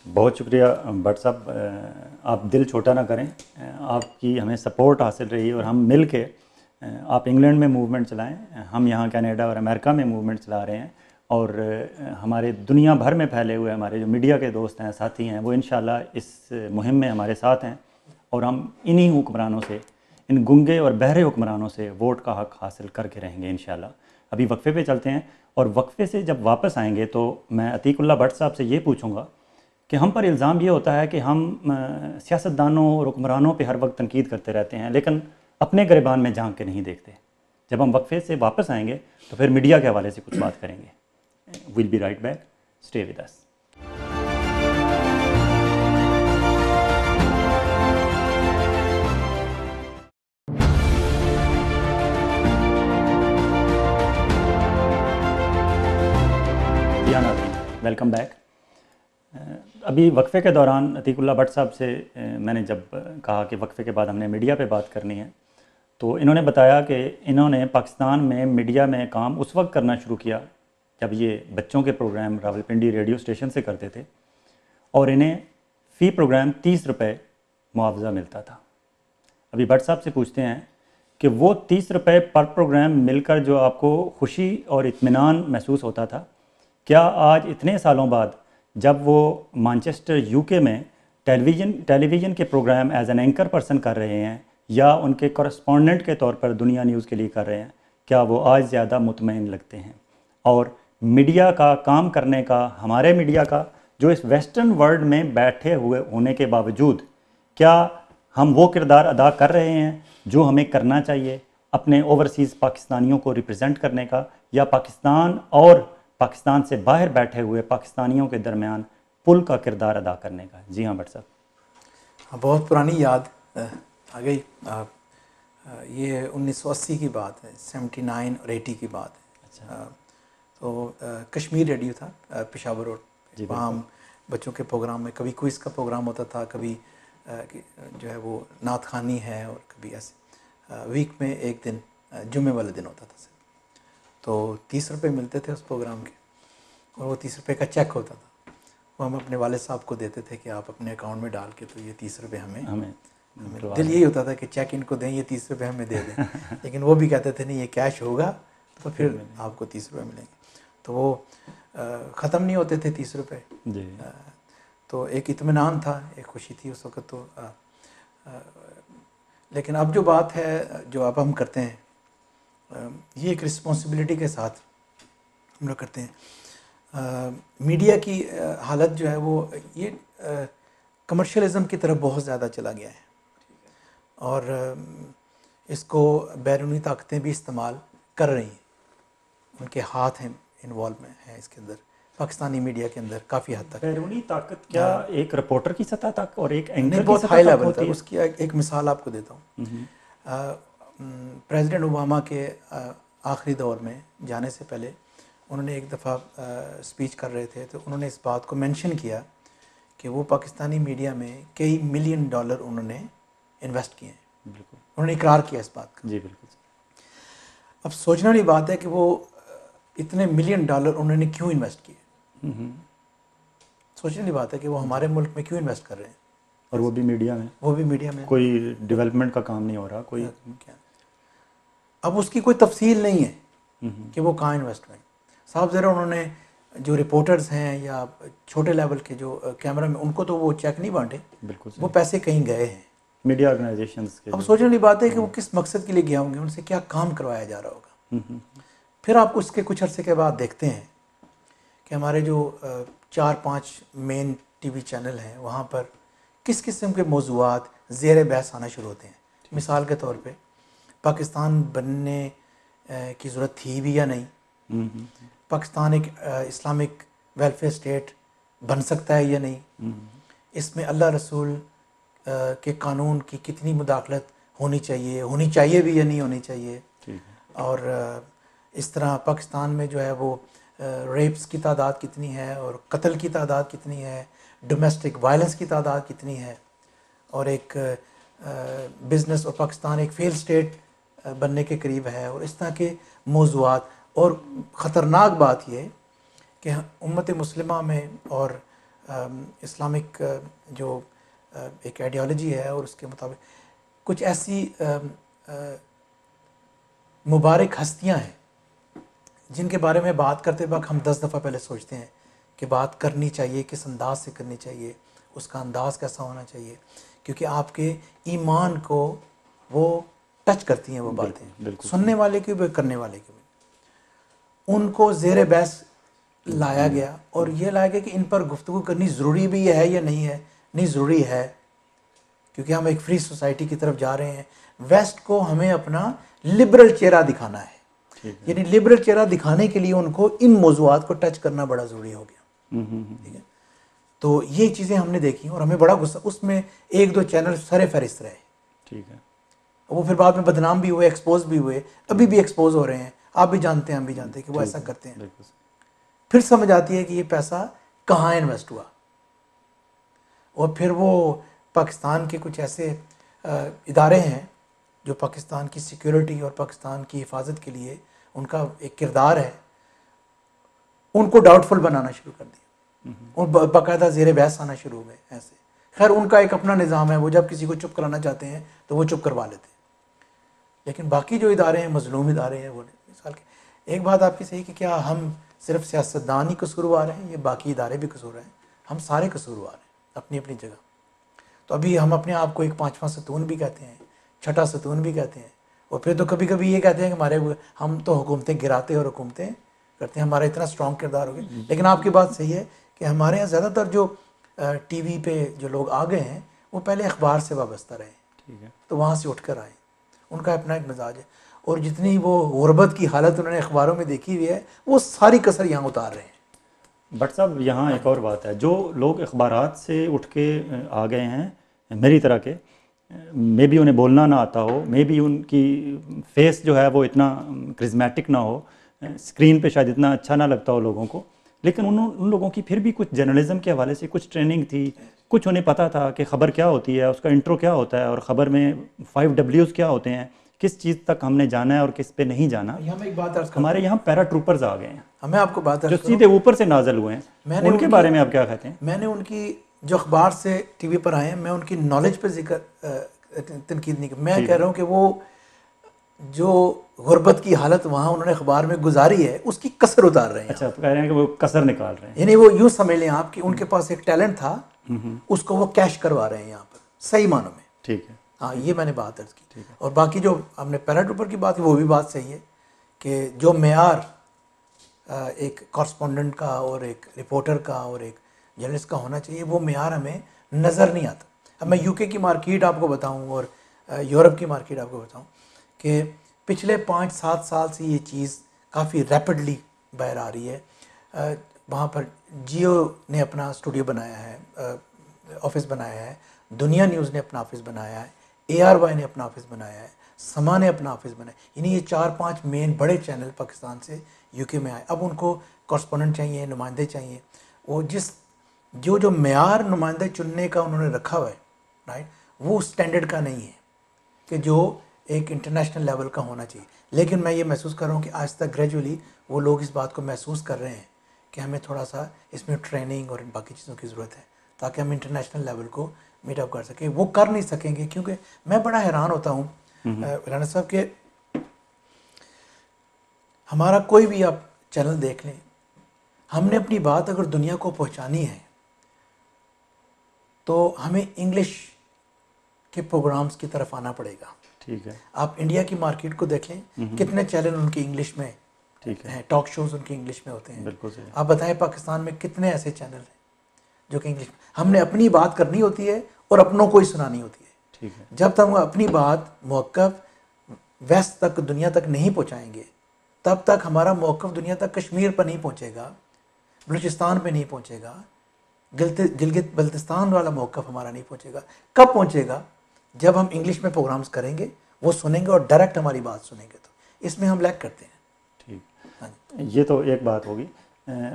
बहुत शुक्रिया भट्ट साहब, आप दिल छोटा ना करें, आपकी हमें सपोर्ट हासिल रही और हम मिल के, आप इंग्लैंड में मूवमेंट चलाएं, हम यहाँ कनाडा और अमेरिका में मूवमेंट चला रहे हैं, और हमारे दुनिया भर में फैले हुए हमारे जो मीडिया के दोस्त हैं, साथी हैं, वो इंशाल्लाह इस मुहिम में हमारे साथ हैं, और हम इन्हीं हुक्मरानों से, इन गुंगे और बहरे हुक्मरानों से वोट का हक हासिल करके रहेंगे इंशाल्लाह। अभी वक्फे पे चलते हैं, और वक्फे से जब वापस आएंगे तो मैं अतीकुल्लाह भट्ट साहब से ये पूछूंगा कि हम पर इल्ज़ाम ये होता है कि हम सियासतदानों और हुक्मरानों पे हर वक्त तनकीद करते रहते हैं, लेकिन अपने गिरबान में झांक के नहीं देखते। जब हम वक्फे से वापस आएंगे तो फिर मीडिया के हवाले से कुछ बात करेंगे। Will be right back, stay with us. Welcome back. अभी वक्फे के दौरान अतीकुल्लाह भट्ट साहब से मैंने जब कहा कि वक्फे के बाद हमने मीडिया पे बात करनी है, तो इन्होंने बताया कि इन्होंने पाकिस्तान में मीडिया में काम उस वक्त करना शुरू किया जब ये बच्चों के प्रोग्राम रावलपिंडी रेडियो स्टेशन से करते थे और इन्हें फ़ी प्रोग्राम 30 रुपये मुआवजा मिलता था। अभी भट्ट साहब से पूछते हैं कि वो 30 रुपये पर प्रोग्राम मिलकर जो आपको खुशी और इत्मीनान महसूस होता था, क्या आज इतने सालों बाद जब वो मैनचेस्टर यूके में टेलीविज़न के programme as an anchor person कर रहे हैं या उनके कॉरेस्पॉन्डेंट के तौर पर दुनिया न्यूज़ के लिए कर रहे हैं, क्या वो आज ज़्यादा मुतमईन लगते हैं? और मीडिया का काम करने का, हमारे मीडिया का जो इस वेस्टर्न वर्ल्ड में बैठे हुए होने के बावजूद, क्या हम वो किरदार अदा कर रहे हैं जो हमें करना चाहिए अपने ओवरसीज़ पाकिस्तानियों को रिप्रेजेंट करने का, या पाकिस्तान और पाकिस्तान से बाहर बैठे हुए पाकिस्तानियों के दरमियान पुल का किरदार अदा करने का? जी हाँ भट्ट साहब। हाँ, बहुत पुरानी याद आ गई। ये 1980 की बात है, 79 और 80 की बात है। अच्छा। तो कश्मीर रेडियो था पेशावर रोड, वहाँ हम बच्चों के प्रोग्राम में कभी क्विज़ का प्रोग्राम होता था, कभी जो है वो नात खानी है, और कभी ऐसे वीक में एक दिन जुम्मे वाले दिन होता था। तो 30 रुपये मिलते थे उस प्रोग्राम के, और वो 30 रुपये का चेक होता था, वो हम अपने वाले साहब को देते थे कि आप अपने अकाउंट में डाल के तो ये 30 रुपये हमें दिल यही होता था कि चेक इनको दें, ये 30 रुपये हमें दे दें। लेकिन वो भी कहते थे नहीं, ये कैश होगा तो फिर आपको 30 रुपये मिलेंगे। तो वो ख़त्म नहीं होते थे 30 रुपये। तो एक इत्मीनान था, एक खुशी थी उस वक़्त। तो लेकिन अब जो बात है जो अब हम करते हैं, ये एक रिस्पॉन्सिबिलिटी के साथ हम लोग करते हैं। मीडिया की हालत जो है वो ये कमर्शियलिज़म की तरफ बहुत ज़्यादा चला गया है, और इसको बैरूनी ताकतें भी इस्तेमाल कर रही हैं, उनके हाथ हैं, इन्वॉल्व में है इसके अंदर, पाकिस्तानी मीडिया के अंदर काफ़ी हद तक। बैरूनी ताकत क्या एक रिपोर्टर की सतह तक और एक एंकर बहुत हाई लेवल तक? उसकी एक मिसाल आपको देता हूँ। प्रेसिडेंट ओबामा के आखिरी दौर में जाने से पहले उन्होंने एक दफ़ा स्पीच कर रहे थे, तो उन्होंने इस बात को मेंशन किया कि वो पाकिस्तानी मीडिया में कई मिलियन डॉलर उन्होंने इन्वेस्ट किए हैं। बिल्कुल, उन्होंने इकरार किया इस बात का। जी बिल्कुल। अब सोचने वाली बात है कि वो इतने मिलियन डॉलर उन्होंने क्यों इन्वेस्ट किए। सोचने वाली बात है कि वो हमारे मुल्क में क्यों इन्वेस्ट कर रहे हैं, और वो भी मीडिया में। कोई डेवलपमेंट का काम नहीं हो रहा, कोई क्या। अब उसकी कोई तफसील नहीं है कि वो कहाँ इन्वेस्टमेंट। साहब ज़रा उन्होंने जो रिपोर्टर्स हैं या छोटे लेवल के जो कैमरा में, उनको तो वो चेक नहीं बांटे, बिल्कुल वो पैसे कहीं गए हैं मीडिया ऑर्गेनाइजेशंस के। अब सोचने वाली बात है कि वो किस मकसद के लिए गया होंगे, उनसे क्या काम करवाया जा रहा होगा। फिर आप उसके कुछ अरसे के बाद देखते हैं कि हमारे जो 4-5 मेन टीवी चैनल हैं, वहाँ पर किस किस्म के मौज़ूआत ज़ेर बहस आना शुरू होते हैं। मिसाल के तौर पे पाकिस्तान बनने की ज़रूरत थी भी या नहीं, पाकिस्तान एक इस्लामिक वेलफेयर स्टेट बन सकता है या नहीं, इसमें अल्लाह रसूल के कानून की कितनी मुदाखलत होनी चाहिए भी या नहीं होनी चाहिए, और इस तरह पाकिस्तान में जो है वो रेप्स की तादाद कितनी है और कत्ल की तादाद कितनी है, डोमेस्टिक वायलेंस की तादाद कितनी है, और एक बिज़नेस और पाकिस्तान एक फेल स्टेट बनने के करीब है, और इस तरह के मौज़ूआत। और ख़तरनाक बात यह कि उम्मत मुस्लिमा में और इस्लामिक जो एक आइडियोलॉजी है, और उसके मुताबिक कुछ ऐसी मुबारक हस्तियां हैं जिनके बारे में बात करते वक्त हम 10 दफ़ा पहले सोचते हैं कि बात करनी चाहिए, किस अंदाज से करनी चाहिए, उसका अंदाज़ कैसा होना चाहिए, क्योंकि आपके ईमान को वो टच करती हैं वो बातें, सुनने वाले की भी करने वाले की भी। उनको ज़ेर बहस लाया गया, और ये लाया गया कि इन पर गुफ्तगू करनी ज़रूरी भी है या नहीं है। नहीं, ज़रूरी है, क्योंकि हम एक फ्री सोसाइटी की तरफ जा रहे हैं। वेस्ट को हमें अपना लिबरल चेहरा दिखाना है, यानी लिबरल चेहरा दिखाने के लिए उनको इन मौज़ूआत को टच करना बड़ा ज़रूरी हो गया। ठीक है, तो ये चीज़ें हमने देखी और हमें बड़ा गुस्सा, उसमें एक दो चैनल सरे फहरिस्त रहे। ठीक है, वो फिर बाद में बदनाम भी हुए, एक्सपोज भी हुए, अभी भी एक्सपोज हो रहे हैं। आप भी जानते हैं, हम भी जानते हैं कि वो ऐसा करते हैं। फिर समझ आती है कि ये पैसा कहाँ इन्वेस्ट हुआ, और फिर वो पाकिस्तान के कुछ ऐसे इदारे हैं जो पाकिस्तान की सिक्योरिटी और पाकिस्तान की हिफाजत के लिए उनका एक किरदार है, उनको डाउटफुल बनाना शुरू कर दिया और बाकायदा ज़ेरे बहस आना शुरू हो गए ऐसे। खैर, उनका एक अपना निज़ाम है, वो जब किसी को चुप कराना चाहते हैं तो वो चुप करवा लेते हैं। लेकिन बाकी जो इदारे हैं, मजलूम इदारे हैं, वो मिसाल के, एक बात आपकी सही कि क्या हम सिर्फ सियासतदान ही कसूरवार हैं, ये बाकी इदारे भी कसूर हैं? हम सारे कसूरवार हैं अपनी अपनी जगह। तो अभी हम अपने आप को एक पाँचवा सतून भी कहते हैं, छठा सतून भी कहते हैं, और फिर तो कभी कभी ये कहते हैं कि हमारे हम तो हुकूमतें गिराते और हुकूमतें करते हैं, हमारा इतना स्ट्रॉन्ग किरदार हो गया। लेकिन आपकी बात सही है कि हमारे यहाँ ज़्यादातर जो टीवी पे जो लोग आ गए हैं वो पहले अखबार से वाबस्ता रहे। ठीक है, तो वहाँ से उठ कर आए, उनका अपना एक मिजाज है, और जितनी वो गुरबत की हालत उन्होंने अखबारों में देखी हुई है वो सारी कसर यहाँ उतार रहे हैं। बट साहब, यहाँ एक और बात है, जो लोग अखबारात से उठ के आ गए हैं मेरी तरह के, मे बी उन्हें बोलना ना आता हो, मे बी उनकी फेस जो है वो इतना क्रिज्मेटिक ना हो, स्क्रीन पे शायद इतना अच्छा ना लगता हो लोगों को, लेकिन उन लोगों की फिर भी कुछ जर्नलिज्म के हवाले से कुछ ट्रेनिंग थी, कुछ उन्हें पता था कि ख़बर क्या होती है, उसका इंट्रो क्या होता है, और ख़बर में 5 Ws क्या होते हैं, किस चीज़ तक हमने जाना है और किस पे नहीं जाना। एक बात हमारे यहाँ पैराट्रूपर्स आ गए हैं, हमें आपको बात जो सीधे ऊपर से नाजल हुए हैं, उनके बारे में आप क्या कहते हैं? मैंने उनकी जो अखबार से टीवी पर आए हैं, मैं उनकी नॉलेज पे जिक्र तनकीद नहीं, मैं कह रहा हूँ कि वो जो गुरबत की हालत वहाँ उन्होंने अखबार में गुजारी है उसकी कसर उतार रहे हैं। अच्छा, तो कह रहे हैं कि वो कसर निकाल रहे हैं, यानी वो यूँ समझ लें आप कि उनके पास एक टैलेंट था, उसको वो कैश करवा रहे हैं यहाँ पर सही मानों में। ठीक है, हाँ, ये मैंने बात अर्ज की। और बाकी जो हमने पैराट्रूपर की बात की, वो भी बात सही है कि जो मेयार एक कॉरस्पॉन्डेंट का और एक रिपोर्टर का और एक जर्नलिस्ट का होना चाहिए, वो मेयार हमें नज़र नहीं आता। अब मैं यूके की मार्केट आपको बताऊं और यूरोप की मार्केट आपको बताऊं कि पिछले 5-7 साल से ये चीज़ काफ़ी रैपिडली बाहर आ रही है। वहाँ पर जियो ने अपना स्टूडियो बनाया है, ऑफिस बनाया है, दुनिया न्यूज़ ने अपना ऑफिस बनाया है, ARY ने अपना ऑफिस बनाया है, समा ने अपना ऑफिस बनाया, यानी ये 4-5 मेन बड़े चैनल पाकिस्तान से यूके में आए। अब उनको कॉरस्पॉन्डेंट चाहिए, नुमाइंदे चाहिए, वो जो मेयार नुमाइंदे चुनने का उन्होंने रखा हुआ है, राइट, वो स्टैंडर्ड का नहीं है कि जो एक इंटरनेशनल लेवल का होना चाहिए। लेकिन मैं ये महसूस कर रहा हूँ कि आज तक ग्रेजुअली वो लोग इस बात को महसूस कर रहे हैं कि हमें थोड़ा सा इसमें ट्रेनिंग और इन बाकी चीज़ों की ज़रूरत है ताकि हम इंटरनेशनल लेवल को मीटअप कर सकें। वो कर नहीं सकेंगे, क्योंकि मैं बड़ा हैरान होता हूँ राना साहब के, हमारा कोई भी आप चैनल देख लें, हमने अपनी बात अगर दुनिया को पहुँचानी है तो हमें इंग्लिश के प्रोग्राम्स की तरफ आना पड़ेगा। ठीक है, आप इंडिया की मार्केट को देख लें, कितने चैनल उनके इंग्लिश में ठीक है, टॉक शोज उनके इंग्लिश में होते हैं। बिल्कुल सही। आप बताएं पाकिस्तान में कितने ऐसे चैनल हैं जो कि इंग्लिश में, हमने अपनी बात करनी होती है और अपनों को ही सुनानी होती है। ठीक है, जब तक हम अपनी बात मौक़िफ़ वेस्ट तक, दुनिया तक नहीं पहुँचाएंगे, तब तक हमारा मौक़िफ़ दुनिया तक कश्मीर पर नहीं पहुँचेगा, बलूचिस्तान पर नहीं पहुँचेगा, गिलगित बल्तिस्तान वाला मौक़िफ़ हमारा नहीं पहुँचेगा। कब पहुँचेगा? जब हम इंग्लिश में प्रोग्राम्स करेंगे, वो सुनेंगे और डायरेक्ट हमारी बात सुनेंगे, तो इसमें हम लैग करते हैं। ठीक, ये तो एक बात होगी।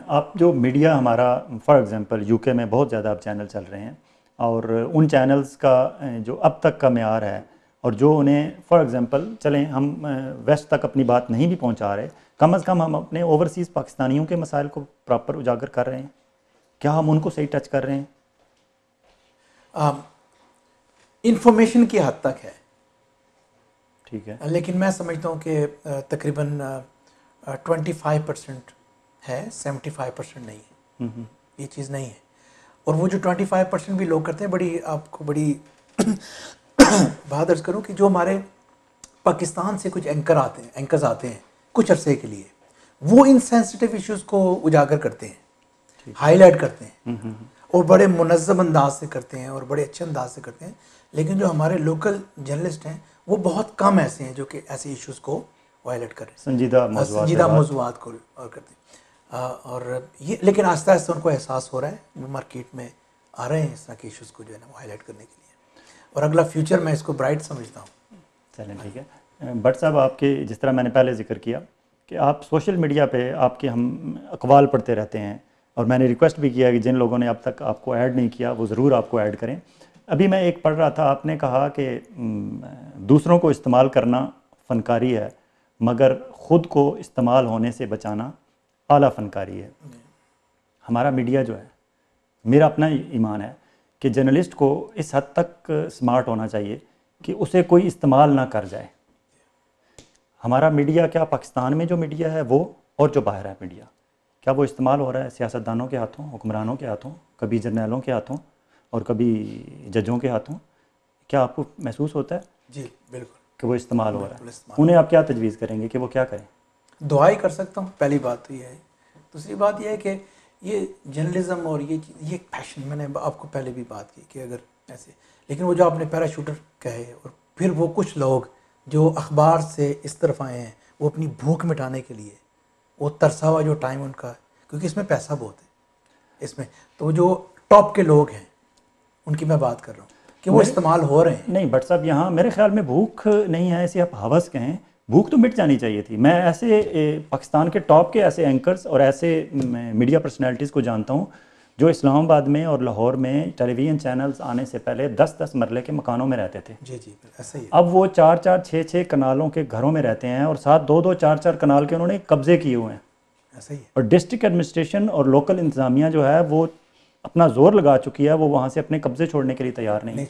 आप जो मीडिया हमारा, फॉर एग्जांपल यूके में बहुत ज़्यादा अब चैनल चल रहे हैं, और उन चैनल्स का जो अब तक का मेयार है, और जो उन्हें फॉर एग्जांपल चलें हम वेस्ट तक अपनी बात नहीं भी पहुंचा रहे, कम से कम हम अपने ओवरसीज़ पाकिस्तानियों के मसाइल को प्रॉपर उजागर कर रहे हैं, क्या हम उनको सही टच कर रहे हैं? इंफॉर्मेशन की हद तक है, ठीक है, लेकिन मैं समझता हूँ कि तकरीबन 25% है, 75% नहीं है। ये चीज़ नहीं है। और वो जो 25% भी लोग करते हैं, बड़ी आपको बड़ी बात अर्ज करूँ कि जो हमारे पाकिस्तान से कुछ एंकर्स आते हैं कुछ अरसे के लिए, वो इन सेंसिटिव इश्यूज़ को उजागर करते हैं, हाईलाइट करते हैं और बड़े मुनज़्ज़म अंदाज से करते हैं और बड़े अच्छे अंदाज से करते हैं। लेकिन जो हमारे लोकल जर्नलिस्ट हैं वो बहुत कम ऐसे हैं जो कि ऐसे इश्यूज़ को हाईलाइट करें, संजीदा मौज़ूआत को और करते हैं। और ये लेकिन आहिस्ता आहिस्ता उनको एहसास हो रहा है, वो मार्केट में आ रहे हैं इस तरह के इश्यूज़ को जो है ना वो हाईलाइट करने के लिए, और अगला फ्यूचर मैं इसको ब्राइट समझता हूँ। चलें ठीक है। भट्ट साहब, आपके जिस तरह मैंने पहले जिक्र किया कि आप सोशल मीडिया पे आपके हम अक़वाल पढ़ते रहते हैं, और मैंने रिक्वेस्ट भी किया कि जिन लोगों ने अब तक आपको ऐड नहीं किया वो ज़रूर आपको ऐड करें। अभी मैं एक पढ़ रहा था, आपने कहा कि दूसरों को इस्तेमाल करना फ़नकारी है मगर ख़ुद को इस्तेमाल होने से बचाना आला फ़नकारी है। हमारा मीडिया जो है, मेरा अपना ईमान है कि जर्नलिस्ट को इस हद तक स्मार्ट होना चाहिए कि उसे कोई इस्तेमाल ना कर जाए। हमारा मीडिया, क्या पाकिस्तान में जो मीडिया है वो और जो बाहर है मीडिया, क्या वो इस्तेमाल हो रहा है सियासतदानों के हाथों, हुक्मरानों के हाथों, कभी जर्नैलों के हाथों और कभी जजों के हाथों? क्या आपको महसूस होता है जी बिल्कुल कि वो इस्तेमाल हो रहा है? उन्हें आप क्या तजवीज़ करेंगे कि वो क्या करें? दुआ ही कर सकता हूँ, पहली बात तो ये है। दूसरी बात यह है कि ये जर्नलिज्म और ये एक पैशन, मैंने आपको पहले भी बात की कि अगर ऐसे, लेकिन वो जो आपने पैराशूटर कहे, और फिर वो कुछ लोग जो अखबार से इस तरफ आए हैं वो अपनी भूख मिटाने के लिए, वो तरसा हुआ जो टाइम उनका, क्योंकि इसमें पैसा बहुत है इसमें, तो जो टॉप के लोग हैं उनकी मैं बात कर रहा हूँ कि वो इस्तेमाल हो रहे हैं। नहीं भट्ट साहब, यहाँ मेरे ख्याल में भूख नहीं है, ऐसे आप हवस कहें, भूख तो मिट जानी चाहिए थी। मैं ऐसे पाकिस्तान के टॉप के ऐसे एंकर्स और ऐसे मीडिया पर्सनैलिटीज़ को जानता हूँ जो इस्लामाबाद में और लाहौर में टेलीविज़न चैनल्स आने से पहले 10-10 मरले के मकानों में रहते थे। जी जी ऐसा ही है। अब वो 4-4, 6-6 कनालों के घरों में रहते हैं और साथ 2-2, 4-4 कनाल के उन्होंने कब्जे किए हुए हैं। ऐसा ही है। और डिस्ट्रिक्ट एडमिनिस्ट्रेशन और लोकल इंतज़ामिया जो है वो अपना जोर लगा चुकी है, वो वहाँ से अपने कब्जे छोड़ने के लिए तैयार नहीं।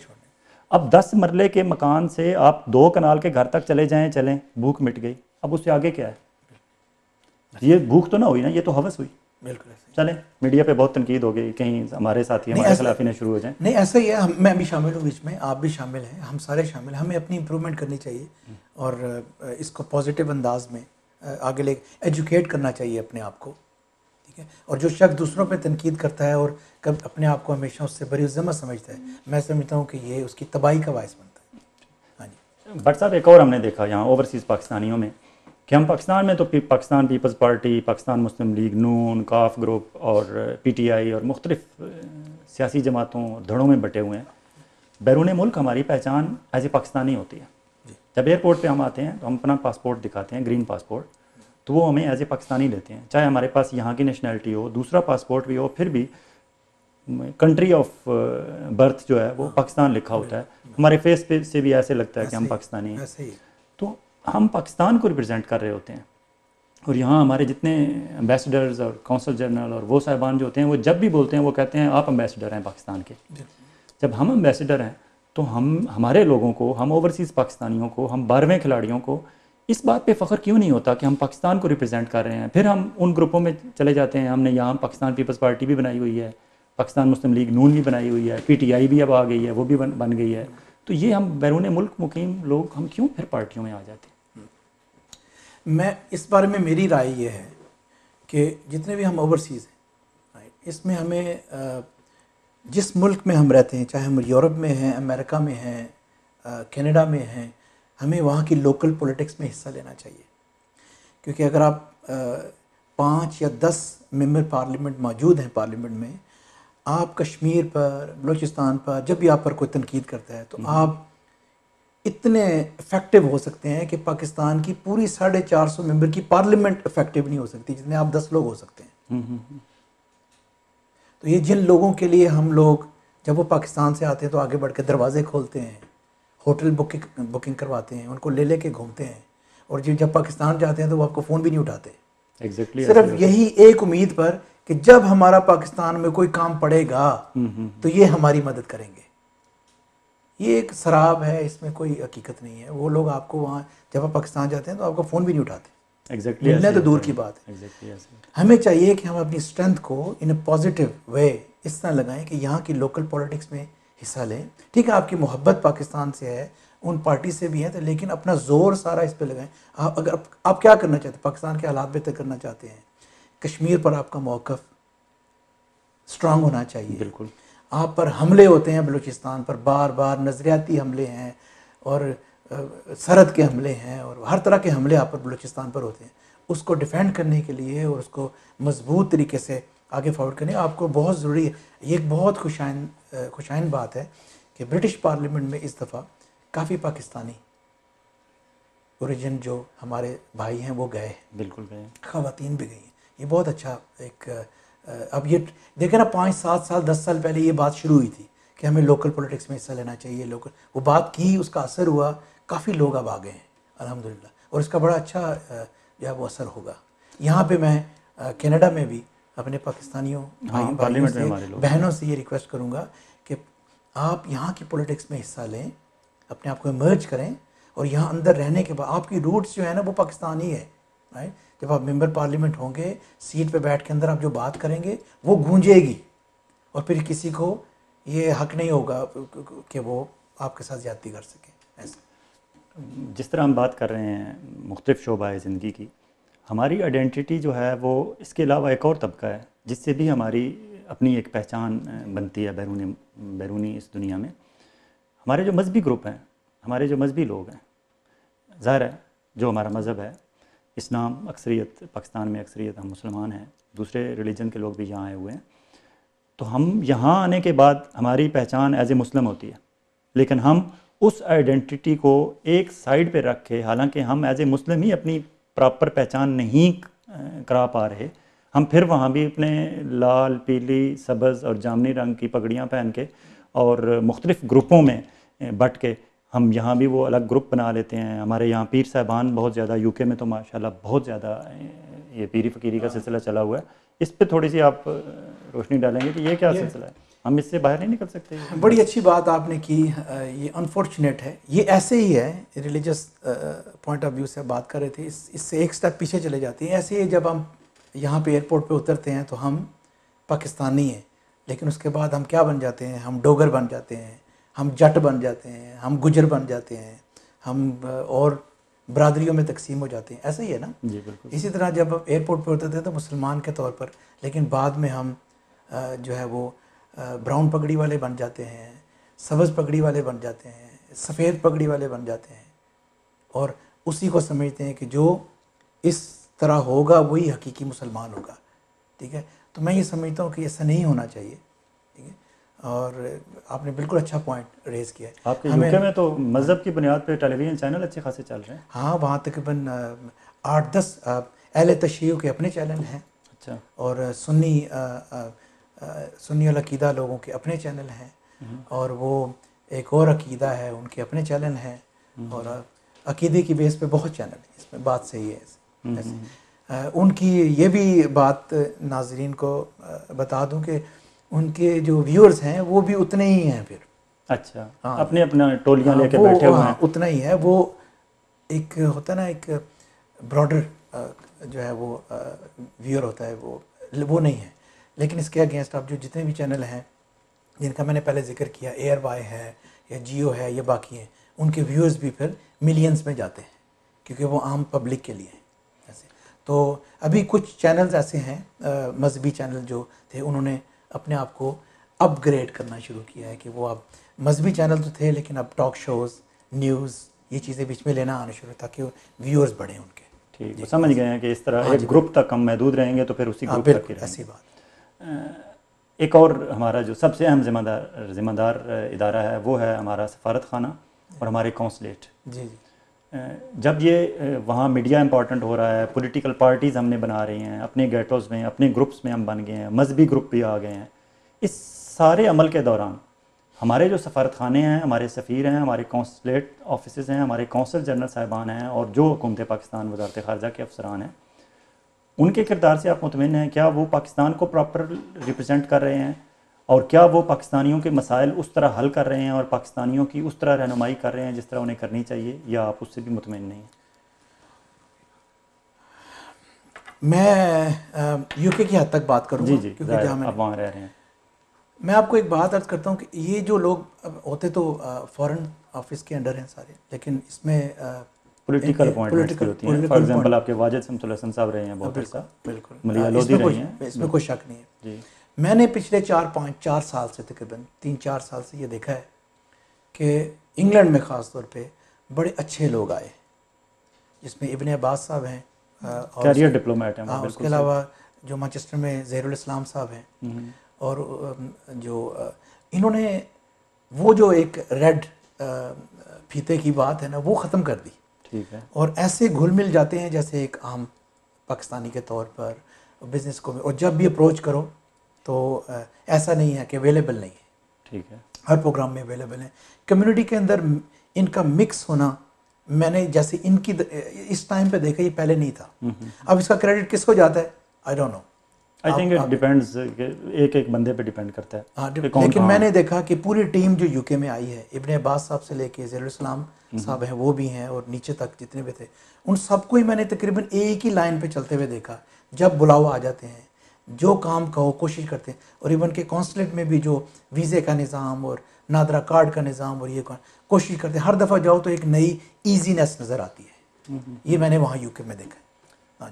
अब 10 मरले के मकान से आप 2 कनाल के घर तक चले जाएं, चलें, भूख मिट गई। अब उससे आगे क्या है? ये भूख तो ना हुई ना, ये तो हवस हुई। बिल्कुल चलें, मीडिया पे बहुत तनकीद हो गई, कहीं हमारे साथी हमारे खिलाफ ही शुरू हो जाएं। नहीं ऐसा ही है, मैं भी शामिल हूँ बीच में, आप भी शामिल हैं, हम सारे शामिल, हमें अपनी इम्प्रूवमेंट करनी चाहिए और इसको पॉजिटिव अंदाज में आगे ले एजुकेट करना चाहिए अपने आप को, ठीक है। और जो शख्स दूसरों पे तनकीद करता है और कब अपने आप को हमेशा उससे बड़ी उज़्ज़मत समझता है, मैं समझता हूँ कि ये उसकी तबाही का बायस बनता है। हाँ जी भट्ट साहब, एक और हमने देखा यहाँ ओवरसीज़ पाकिस्तानियों में कि हम पाकिस्तान में तो पाकिस्तान पीपल्स पार्टी, पाकिस्तान मुस्लिम लीग, नून, काफ ग्रुप और PTI और मुख्तलिफ सियासी जमातों धड़ों में बटे हुए हैं। बैरून मुल्क हमारी पहचान एज ए पाकिस्तानी होती है। जब एयरपोर्ट पे हम आते हैं तो हम अपना पासपोर्ट दिखाते हैं, ग्रीन पासपोर्ट, तो वो हमें एज ए पाकिस्तानी लेते हैं, चाहे हमारे पास यहाँ की नेशनैलिटी हो, दूसरा पासपोर्ट भी हो, फिर भी कंट्री ऑफ बर्थ जो है वो पाकिस्तान लिखा होता है। हमारे फेस पे से भी ऐसे लगता है कि हम पाकिस्तानी हैं। तो हम पाकिस्तान को रिप्रेजेंट कर रहे होते हैं। और यहाँ हमारे जितने एम्बेसडर्स और कौंसल जनरल और वो साहिबान जो होते हैं, वो जब भी बोलते हैं वो कहते हैं आप एम्बेसडर हैं पाकिस्तान के। जब हम एम्बेसडर हैं तो हम हमारे लोगों को, हम ओवरसीज़ पाकिस्तानियों को, हम 12वें खिलाड़ियों को इस बात पे फ़ख्र क्यों नहीं होता कि हम पाकिस्तान को रिप्रेजेंट कर रहे हैं? फिर हम उन ग्रुपों में चले जाते हैं। हमने यहाँ पाकिस्तान पीपल्स पार्टी भी बनाई हुई है, पाकिस्तान मुस्लिम लीग नून भी बनाई हुई है, PTI भी अब आ गई है, वो भी बन गई है। तो ये हम बैरून मुल्क मुकीम लोग हम क्यों फिर पार्टियों में आ जाते हैं? मैं इस बारे में मेरी राय ये है कि जितने भी हम ओवरसीज़ हैं, इसमें हमें जिस मुल्क में हम रहते हैं, चाहे हम यूरोप में हैं, अमेरिका में हैं, कनाडा में हैं, हमें वहाँ की लोकल पॉलिटिक्स में हिस्सा लेना चाहिए। क्योंकि अगर आप 5 या 10 मेंबर पार्लियामेंट मौजूद हैं पार्लियामेंट में, आप कश्मीर पर, बलूचिस्तान पर जब भी आप पर कोई तनकीद करता है तो आप इतने इफेक्टिव हो सकते हैं कि पाकिस्तान की पूरी 450 मेंबर की पार्लियामेंट इफेक्टिव नहीं हो सकती जितने आप 10 लोग हो सकते हैं। तो ये जिन लोगों के लिए हम लोग जब वो पाकिस्तान से आते हैं तो आगे बढ़ के दरवाजे खोलते हैं, होटल बुकिंग करवाते हैं, उनको ले के घूमते हैं, और जब पाकिस्तान जाते हैं तो वो आपको फ़ोन भी नहीं उठाते। सिर्फ यही एक उम्मीद पर कि जब हमारा पाकिस्तान में कोई काम पड़ेगा तो ये हमारी मदद करेंगे। ये एक शराब है, इसमें कोई हकीकत नहीं है। वो लोग आपको वहाँ जब आप पाकिस्तान जाते हैं तो आपका फ़ोन भी नहीं उठाते। मिलने तो दूर की बात है। हमें चाहिए कि हम अपनी स्ट्रेंथ को इन अ पॉजिटिव वे इस तरह लगाएं कि यहाँ की लोकल पॉलिटिक्स में हिस्सा लें। ठीक है, आपकी मोहब्बत पाकिस्तान से है, उन पार्टी से भी हैं, तो लेकिन अपना जोर सारा इस पे लगाएं। अगर आप क्या करना चाहते हैं, पाकिस्तान के हालात बेहतर करना चाहते हैं, कश्मीर पर आपका मौक़िफ़ स्ट्रांग होना चाहिए। बिल्कुल। आप पर हमले होते हैं, बलूचिस्तान पर बार बार नज़रियाती हमले हैं और सरहद के हमले हैं और हर तरह के हमले आप पर बलूचिस्तान पर होते हैं। उसको डिफेंड करने के लिए और उसको मजबूत तरीके से आगे फॉरवर्ड करने आपको बहुत ज़रूरी है। ये एक बहुत खुशाइन बात है कि ब्रिटिश पार्लियामेंट में इस दफ़ा काफ़ी पाकिस्तानी ओरिजिन जो हमारे भाई हैं वो गए हैं। बिल्कुल गए, ख़वातीन भी गई हैं। ये बहुत अच्छा एक अब ये देखें ना, 5-7 साल 10 साल पहले ये बात शुरू हुई थी कि हमें लोकल पॉलिटिक्स में हिस्सा लेना चाहिए। लोकल वो बात की, उसका असर हुआ, काफ़ी लोग अब आ गए हैं अल्हम्दुलिल्लाह, और इसका बड़ा अच्छा जो है वो असर होगा। यहाँ पे मैं कनाडा में भी अपने पाकिस्तानियों भाइयों से, बहनों से ये रिक्वेस्ट करूँगा कि आप यहाँ की पॉलिटिक्स में हिस्सा लें, अपने आप को इमर्ज करें, और यहाँ अंदर रहने के बाद आपकी रूट्स जो है ना वो पाकिस्तानी है, राइट। जब आप मेंबर पार्लियामेंट होंगे, सीट पे बैठ के अंदर आप जो बात करेंगे वो गूंजेगी, और फिर किसी को ये हक नहीं होगा कि वो आपके साथ ज़्यादती कर सके। ऐसा जिस तरह हम बात कर रहे हैं मुख्तलिफ शोबा है ज़िंदगी की, हमारी आइडेंटिटी जो है वो इसके अलावा एक और तबका है जिससे भी हमारी अपनी एक पहचान बनती है बैरूनी इस दुनिया में। हमारे जो मज़हबी ग्रुप हैं, हमारे जो मज़हबी लोग हैं, ज़ाहिर है जो हमारा मज़हब है इस्लाम, अक्सरियत पाकिस्तान में अक्सरियत हम मुसलमान हैं, दूसरे रिलीजन के लोग भी यहाँ आए हुए हैं। तो हम यहाँ आने के बाद हमारी पहचान एज ए मुस्लिम होती है, लेकिन हम उस आइडेंटिटी को एक साइड पे रख के, हालांकि हम एज ए मुस्लिम ही अपनी प्रॉपर पहचान नहीं करा पा रहे, हम फिर वहाँ भी अपने लाल, पीली, सब्ज़ और जामनी रंग की पगड़ियाँ पहन के और मुख्तलिफ़ ग्रुपों में बट के हम यहाँ भी वो अलग ग्रुप बना लेते हैं। हमारे यहाँ पीर साहबान बहुत ज़्यादा, यूके में तो माशाल्लाह बहुत ज़्यादा ये पीरी फ़कीरी का सिलसिला चला हुआ है। इस पे थोड़ी सी आप रोशनी डालेंगे कि ये क्या सिलसिला है, हम इससे बाहर नहीं निकल सकते? बड़ी अच्छी बात आपने की। ये अनफॉर्चुनेट है, ये ऐसे ही है, रिलीजियस पॉइंट ऑफ व्यू से बात कर रहे थे, इससे एक स्टेप पीछे चले जाती हैं। ऐसे ही जब हम यहाँ पे एयरपोर्ट पे उतरते हैं तो हम पाकिस्तानी हैं, लेकिन उसके बाद हम क्या बन जाते हैं, हम डोगर बन जाते हैं, हम जट बन जाते हैं, हम गुजर बन जाते हैं, हम और बरादरियों में तकसीम हो जाते हैं। ऐसा ही है ना जी, बिल्कुल। इसी तरह जब एयरपोर्ट पे उतरते हैं तो मुसलमान के तौर पर, लेकिन बाद में हम जो है वो ब्राउन पगड़ी वाले बन जाते हैं, सब्ज़ पगड़ी वाले बन जाते हैं, सफ़ेद पगड़ी वाले बन जाते हैं, और उसी को समझते हैं कि जो इस तरह होगा वही हकीकी मुसलमान होगा। ठीक है, तो मैं ये समझता हूँ कि ऐसा नहीं होना चाहिए। ठीक है, और आपने बिल्कुल अच्छा पॉइंट रेज़ किया है। आपके यूके में तो मज़हब की बुनियाद पर टेलीविज़न चैनल अच्छे खासे चल रहे हैं। हाँ, वहाँ तकरीबन 8-10 अहले तशय्युह के अपने चैनल हैं। अच्छा। और सुन्नी अल अक़ीदा लोगों के अपने चैनल हैं, और वो एक और अक़ीदा है उनके अपने चैनल हैं, और अक़ीदे की बेस पे बहुत चैनल हैं। इसमें बात सही है ऐसे। उनकी ये भी बात नाज़रीन को बता दूं कि उनके जो व्यूअर्स हैं वो भी उतने ही हैं फिर। अच्छा, हाँ, अपने अपना टोलियाँ लेके बैठे हुए हैं। उतना ही है। वो एक होता ना, एक ब्रॉडर जो है वो व्यूअर होता है, वो नहीं है। लेकिन इसके अगेंस्ट आप जो जितने भी चैनल हैं जिनका मैंने पहले जिक्र किया, एयर वाई है या जियो है या बाकी हैं, उनके व्यूअर्स भी फिर मिलियंस में जाते हैं, क्योंकि वो आम पब्लिक के लिए हैं ऐसे। तो अभी कुछ चैनल्स ऐसे हैं मजहबी चैनल जो थे, उन्होंने अपने आप को अपग्रेड करना शुरू किया है कि वो अब मजहबी चैनल तो थे, लेकिन अब टॉक शोज़, न्यूज़, ये चीज़ें बीच में लेना आना शुरू, ताकि व्यूअर्स बढ़े उनके। ठीक, समझ गए हैं कि इस तरह एक ग्रुप तक हम महदूद रहेंगे तो फिर उसी ग्रुप तक ही रहेंगे। ऐसी बात। एक और हमारा जो सबसे अहम ज़िम्मेदार इदारा है वो है हमारा सफारत खाना और हमारे कौंसलेट। जी। जब ये वहाँ मीडिया इम्पॉर्टेंट हो रहा है, पॉलिटिकल पार्टीज़ हमने बना रही हैं, अपने गेटोज़ में, अपने ग्रुप्स में हम बन गए हैं, मजहबी ग्रुप भी आ गए हैं, इस सारे अमल के दौरान हमारे जो सफारत खाने हैं, हमारे सफ़ीर हैं, हमारे कौंसलेट ऑफिस हैं, हमारे कौंसल जनरल साहिबान हैं, और जो हुकूमत पाकिस्तान वज़ारत ख़ारजा के अफसरान हैं, उनके किरदार से आप मुतमईन हैं? क्या वो पाकिस्तान को प्रॉपर रिप्रेजेंट कर रहे हैं, और क्या वो पाकिस्तानियों के मसाइल उस तरह हल कर रहे हैं और पाकिस्तानियों की उस तरह रहनुमाई कर रहे हैं जिस तरह उन्हें करनी चाहिए, या आप उससे भी मुतमईन नहीं हैं? मैं यूके की हद तक बात करूँगा, जी, क्योंकि जहाँ आप वहाँ रह रहे हैं। मैं आपको एक बात अर्ज़ करता हूँ कि ये जो लोग होते तो फ़ौरन ऑफिस के अंडर हैं सारे, लेकिन इसमें पॉलिटिकल अपॉइंटमेंट्स भी होती हैं। फॉर एग्जांपल आपके वाजिद शमसुल हसन साहब रहे हैं बहुत बिल्कुल अर्सा, बिल्कुल, मलिया लोधी रही हैं, इसमें कोई शक नहीं है जी। मैंने पिछले 4 साल से, तकरीबन 3-4 साल से ये देखा है कि इंग्लैंड में ख़ास तौर पे बड़े अच्छे लोग आए, जिसमें इब्न अब्बास साहब हैं और कैरियर डिप्लोमेट हैं। हाँ, उसके अलावा जो मैनचेस्टर में ज़हीरुल इस्लाम साहब हैं, और जो इन्होंने वो जो एक रेड फीते की बात है ना, वो ख़त्म कर दी। ठीक है। और ऐसे घुल मिल जाते हैं जैसे एक आम पाकिस्तानी के तौर पर बिज़नेस को भी, और जब भी अप्रोच करो तो ऐसा नहीं है कि अवेलेबल नहीं है, ठीक है, हर प्रोग्राम में अवेलेबल है। कम्युनिटी के अंदर इनका मिक्स होना, मैंने जैसे इनकी इस टाइम पे देखा, ये पहले नहीं था। अब इसका क्रेडिट किसको जाता है, I don't know. I think it depends, एक एक बंदे पे डिपेंड करता है। हाँ, लेकिन मैंने देखा कि पूरी टीम जो यूके में आई है, इब्न अब्बास साहब से लेके ज़हीरुल इस्लाम साहब हैं, वो भी हैं, और नीचे तक जितने भी थे, उन सबको ही मैंने तकरीबन एक ही लाइन पे चलते हुए देखा। जब बुलावा आ जाते हैं, जो काम कहो कोशिश करते हैं, और इवन के कौंसलेट में भी जो वीज़े का निज़ाम और नादरा कार्ड का निज़ाम और ये कोशिश करते हैं, हर दफ़ा जाओ तो एक नई ईजीनेस नज़र आती है। ये मैंने वहाँ यूके में देखा।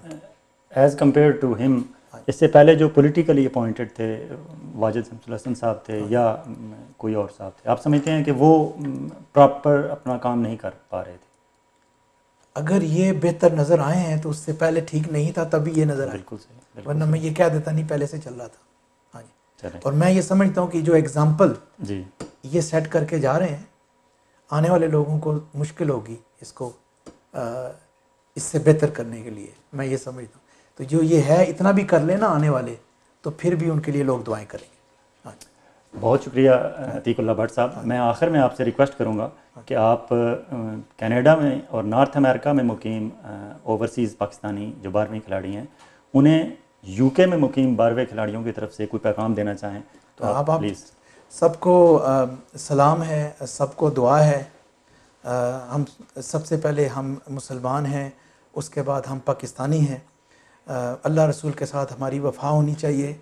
एज़ कम्पेयर टू हिम, इससे पहले जो पॉलिटिकली अपॉइंटेड थे, वाजिद शमसुल हसन साहब थे या कोई और साहब थे, आप समझते हैं कि वो प्रॉपर अपना काम नहीं कर पा रहे थे? अगर ये बेहतर नज़र आए हैं तो उससे पहले ठीक नहीं था, तभी ये नज़र आए। बिल्कुल सही, वरना मैं ये कह देता नहीं पहले से चल रहा था। हाँ जी। चलें। और मैं ये समझता हूँ कि जो एग्ज़ाम्पल जी ये सेट करके जा रहे हैं, आने वाले लोगों को मुश्किल होगी इसको इससे बेहतर करने के लिए, मैं ये समझता हूँ। तो जो ये है, इतना भी कर लेना आने वाले, तो फिर भी उनके लिए लोग दुआएं करेंगे। हाँ, बहुत शुक्रिया अतीकुल्लाह भट्ट साहब। मैं आखिर में आपसे रिक्वेस्ट करूँगा कि आप कनाडा में और नॉर्थ अमेरिका में मुकीम ओवरसीज़ पाकिस्तानी जो 12वीं खिलाड़ी हैं, उन्हें यूके में मुकीम 12वें खिलाड़ियों की तरफ से कोई पैगाम देना चाहें तो आप प्लीज़। सबको सलाम है, सबको दुआ है। हम सबसे पहले हम मुसलमान हैं, उसके बाद हम पाकिस्तानी हैं। अल्लाह रसूल के साथ हमारी वफ़ा होनी चाहिए,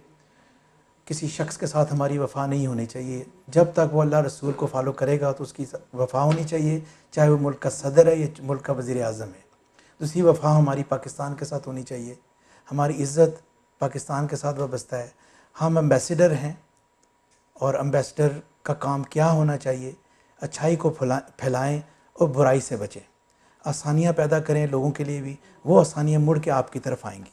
किसी शख्स के साथ हमारी वफ़ा नहीं होनी चाहिए। जब तक वो अल्लाह रसूल को फॉलो करेगा तो उसकी वफ़ा होनी चाहिए, चाहे वो मुल्क का सदर है या मुल्क का वज़ीर आज़म है। दूसरी वफ़ा हमारी पाकिस्तान के साथ होनी चाहिए। हमारी इज़्ज़त पाकिस्तान के साथ वाबस्ता है। हम एम्बेसडर हैं, और एम्बेसडर का काम क्या होना चाहिए, अच्छाई को फैलाएँ और बुराई से बचें, आसानियाँ पैदा करें लोगों के लिए भी, वो आसानियाँ मुड़ के आपकी तरफ आएंगी।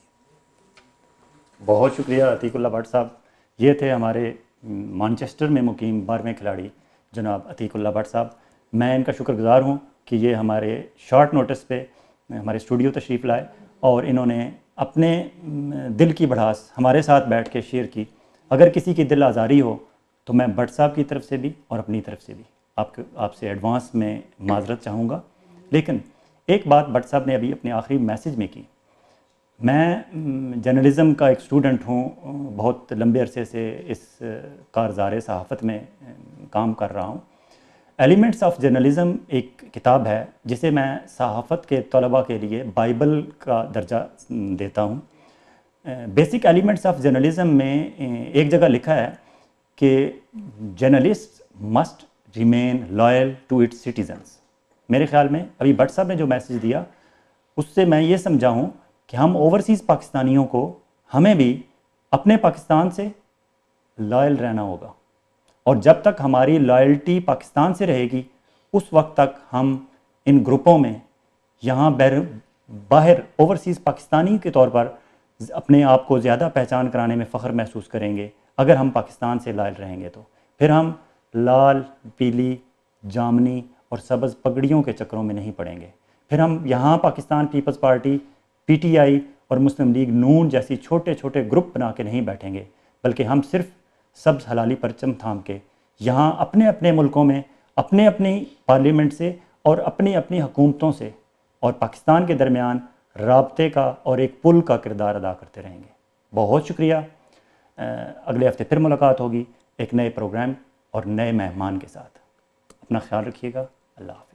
बहुत शुक्रिया अतीकुल्लाह भट्ट साहब। ये थे हमारे मैनचेस्टर में मुकीम 12वें खिलाड़ी जनाब अतीकुल्लाह भट्ट साहब। मैं इनका शुक्रगुज़ार हूँ कि ये हमारे शॉर्ट नोटिस पे हमारे स्टूडियो तशरीफ़ लाए और इन्होंने अपने दिल की भड़ास हमारे साथ बैठ के शेयर की। अगर किसी की दिल आज़ारी हो तो मैं भट्ट साहब की तरफ से भी और अपनी तरफ से भी आपसे एडवांस में माजरत चाहूँगा। लेकिन एक बात भट्ट साहब ने अभी अपने आखिरी मैसेज में की। मैं जर्नलिज़म का एक स्टूडेंट हूँ, बहुत लंबे अरसे से इस कारज़ारे सहाफ़त में काम कर रहा हूँ। एलिमेंट्स ऑफ जर्नलिज़म एक किताब है जिसे मैं सहाफ़त के तलबा के लिए बाइबल का दर्जा देता हूँ। बेसिक एलिमेंट्स ऑफ जर्नलिज़म में एक जगह लिखा है कि journalist must remain loyal to its citizens. मेरे ख्याल में अभी भट्ट साहब ने जो मैसेज दिया उससे मैं ये समझा हूँ कि हम ओवरसीज़ पाकिस्तानियों को, हमें भी अपने पाकिस्तान से लॉयल रहना होगा, और जब तक हमारी लॉयल्टी पाकिस्तान से रहेगी उस वक्त तक हम इन ग्रुपों में यहाँ बाहर ओवरसीज़ पाकिस्तानी के तौर पर अपने आप को ज़्यादा पहचान कराने में फ़ख्र महसूस करेंगे। अगर हम पाकिस्तान से लॉयल रहेंगे तो फिर हम लाल, पीली, जामनी और सब्ज़ पगड़ियों के चक्करों में नहीं पड़ेंगे। फिर हम यहाँ पाकिस्तान पीपल्स पार्टी, पीटीआई और मुस्लिम लीग नून जैसी छोटे छोटे ग्रुप बना के नहीं बैठेंगे, बल्कि हम सिर्फ सब्ज़ हलाली परचम थाम के यहाँ अपने अपने मुल्कों में अपने अपनी पार्लियामेंट से और अपनी अपनी हुकूमतों से और पाकिस्तान के दरमियान राब्ते का और एक पुल का किरदार अदा करते रहेंगे। बहुत शुक्रिया। अगले हफ्ते फिर मुलाकात होगी एक नए प्रोग्राम और नए मेहमान के साथ। अपना ख्याल रखिएगा। अल्लाह हाफ़िज़।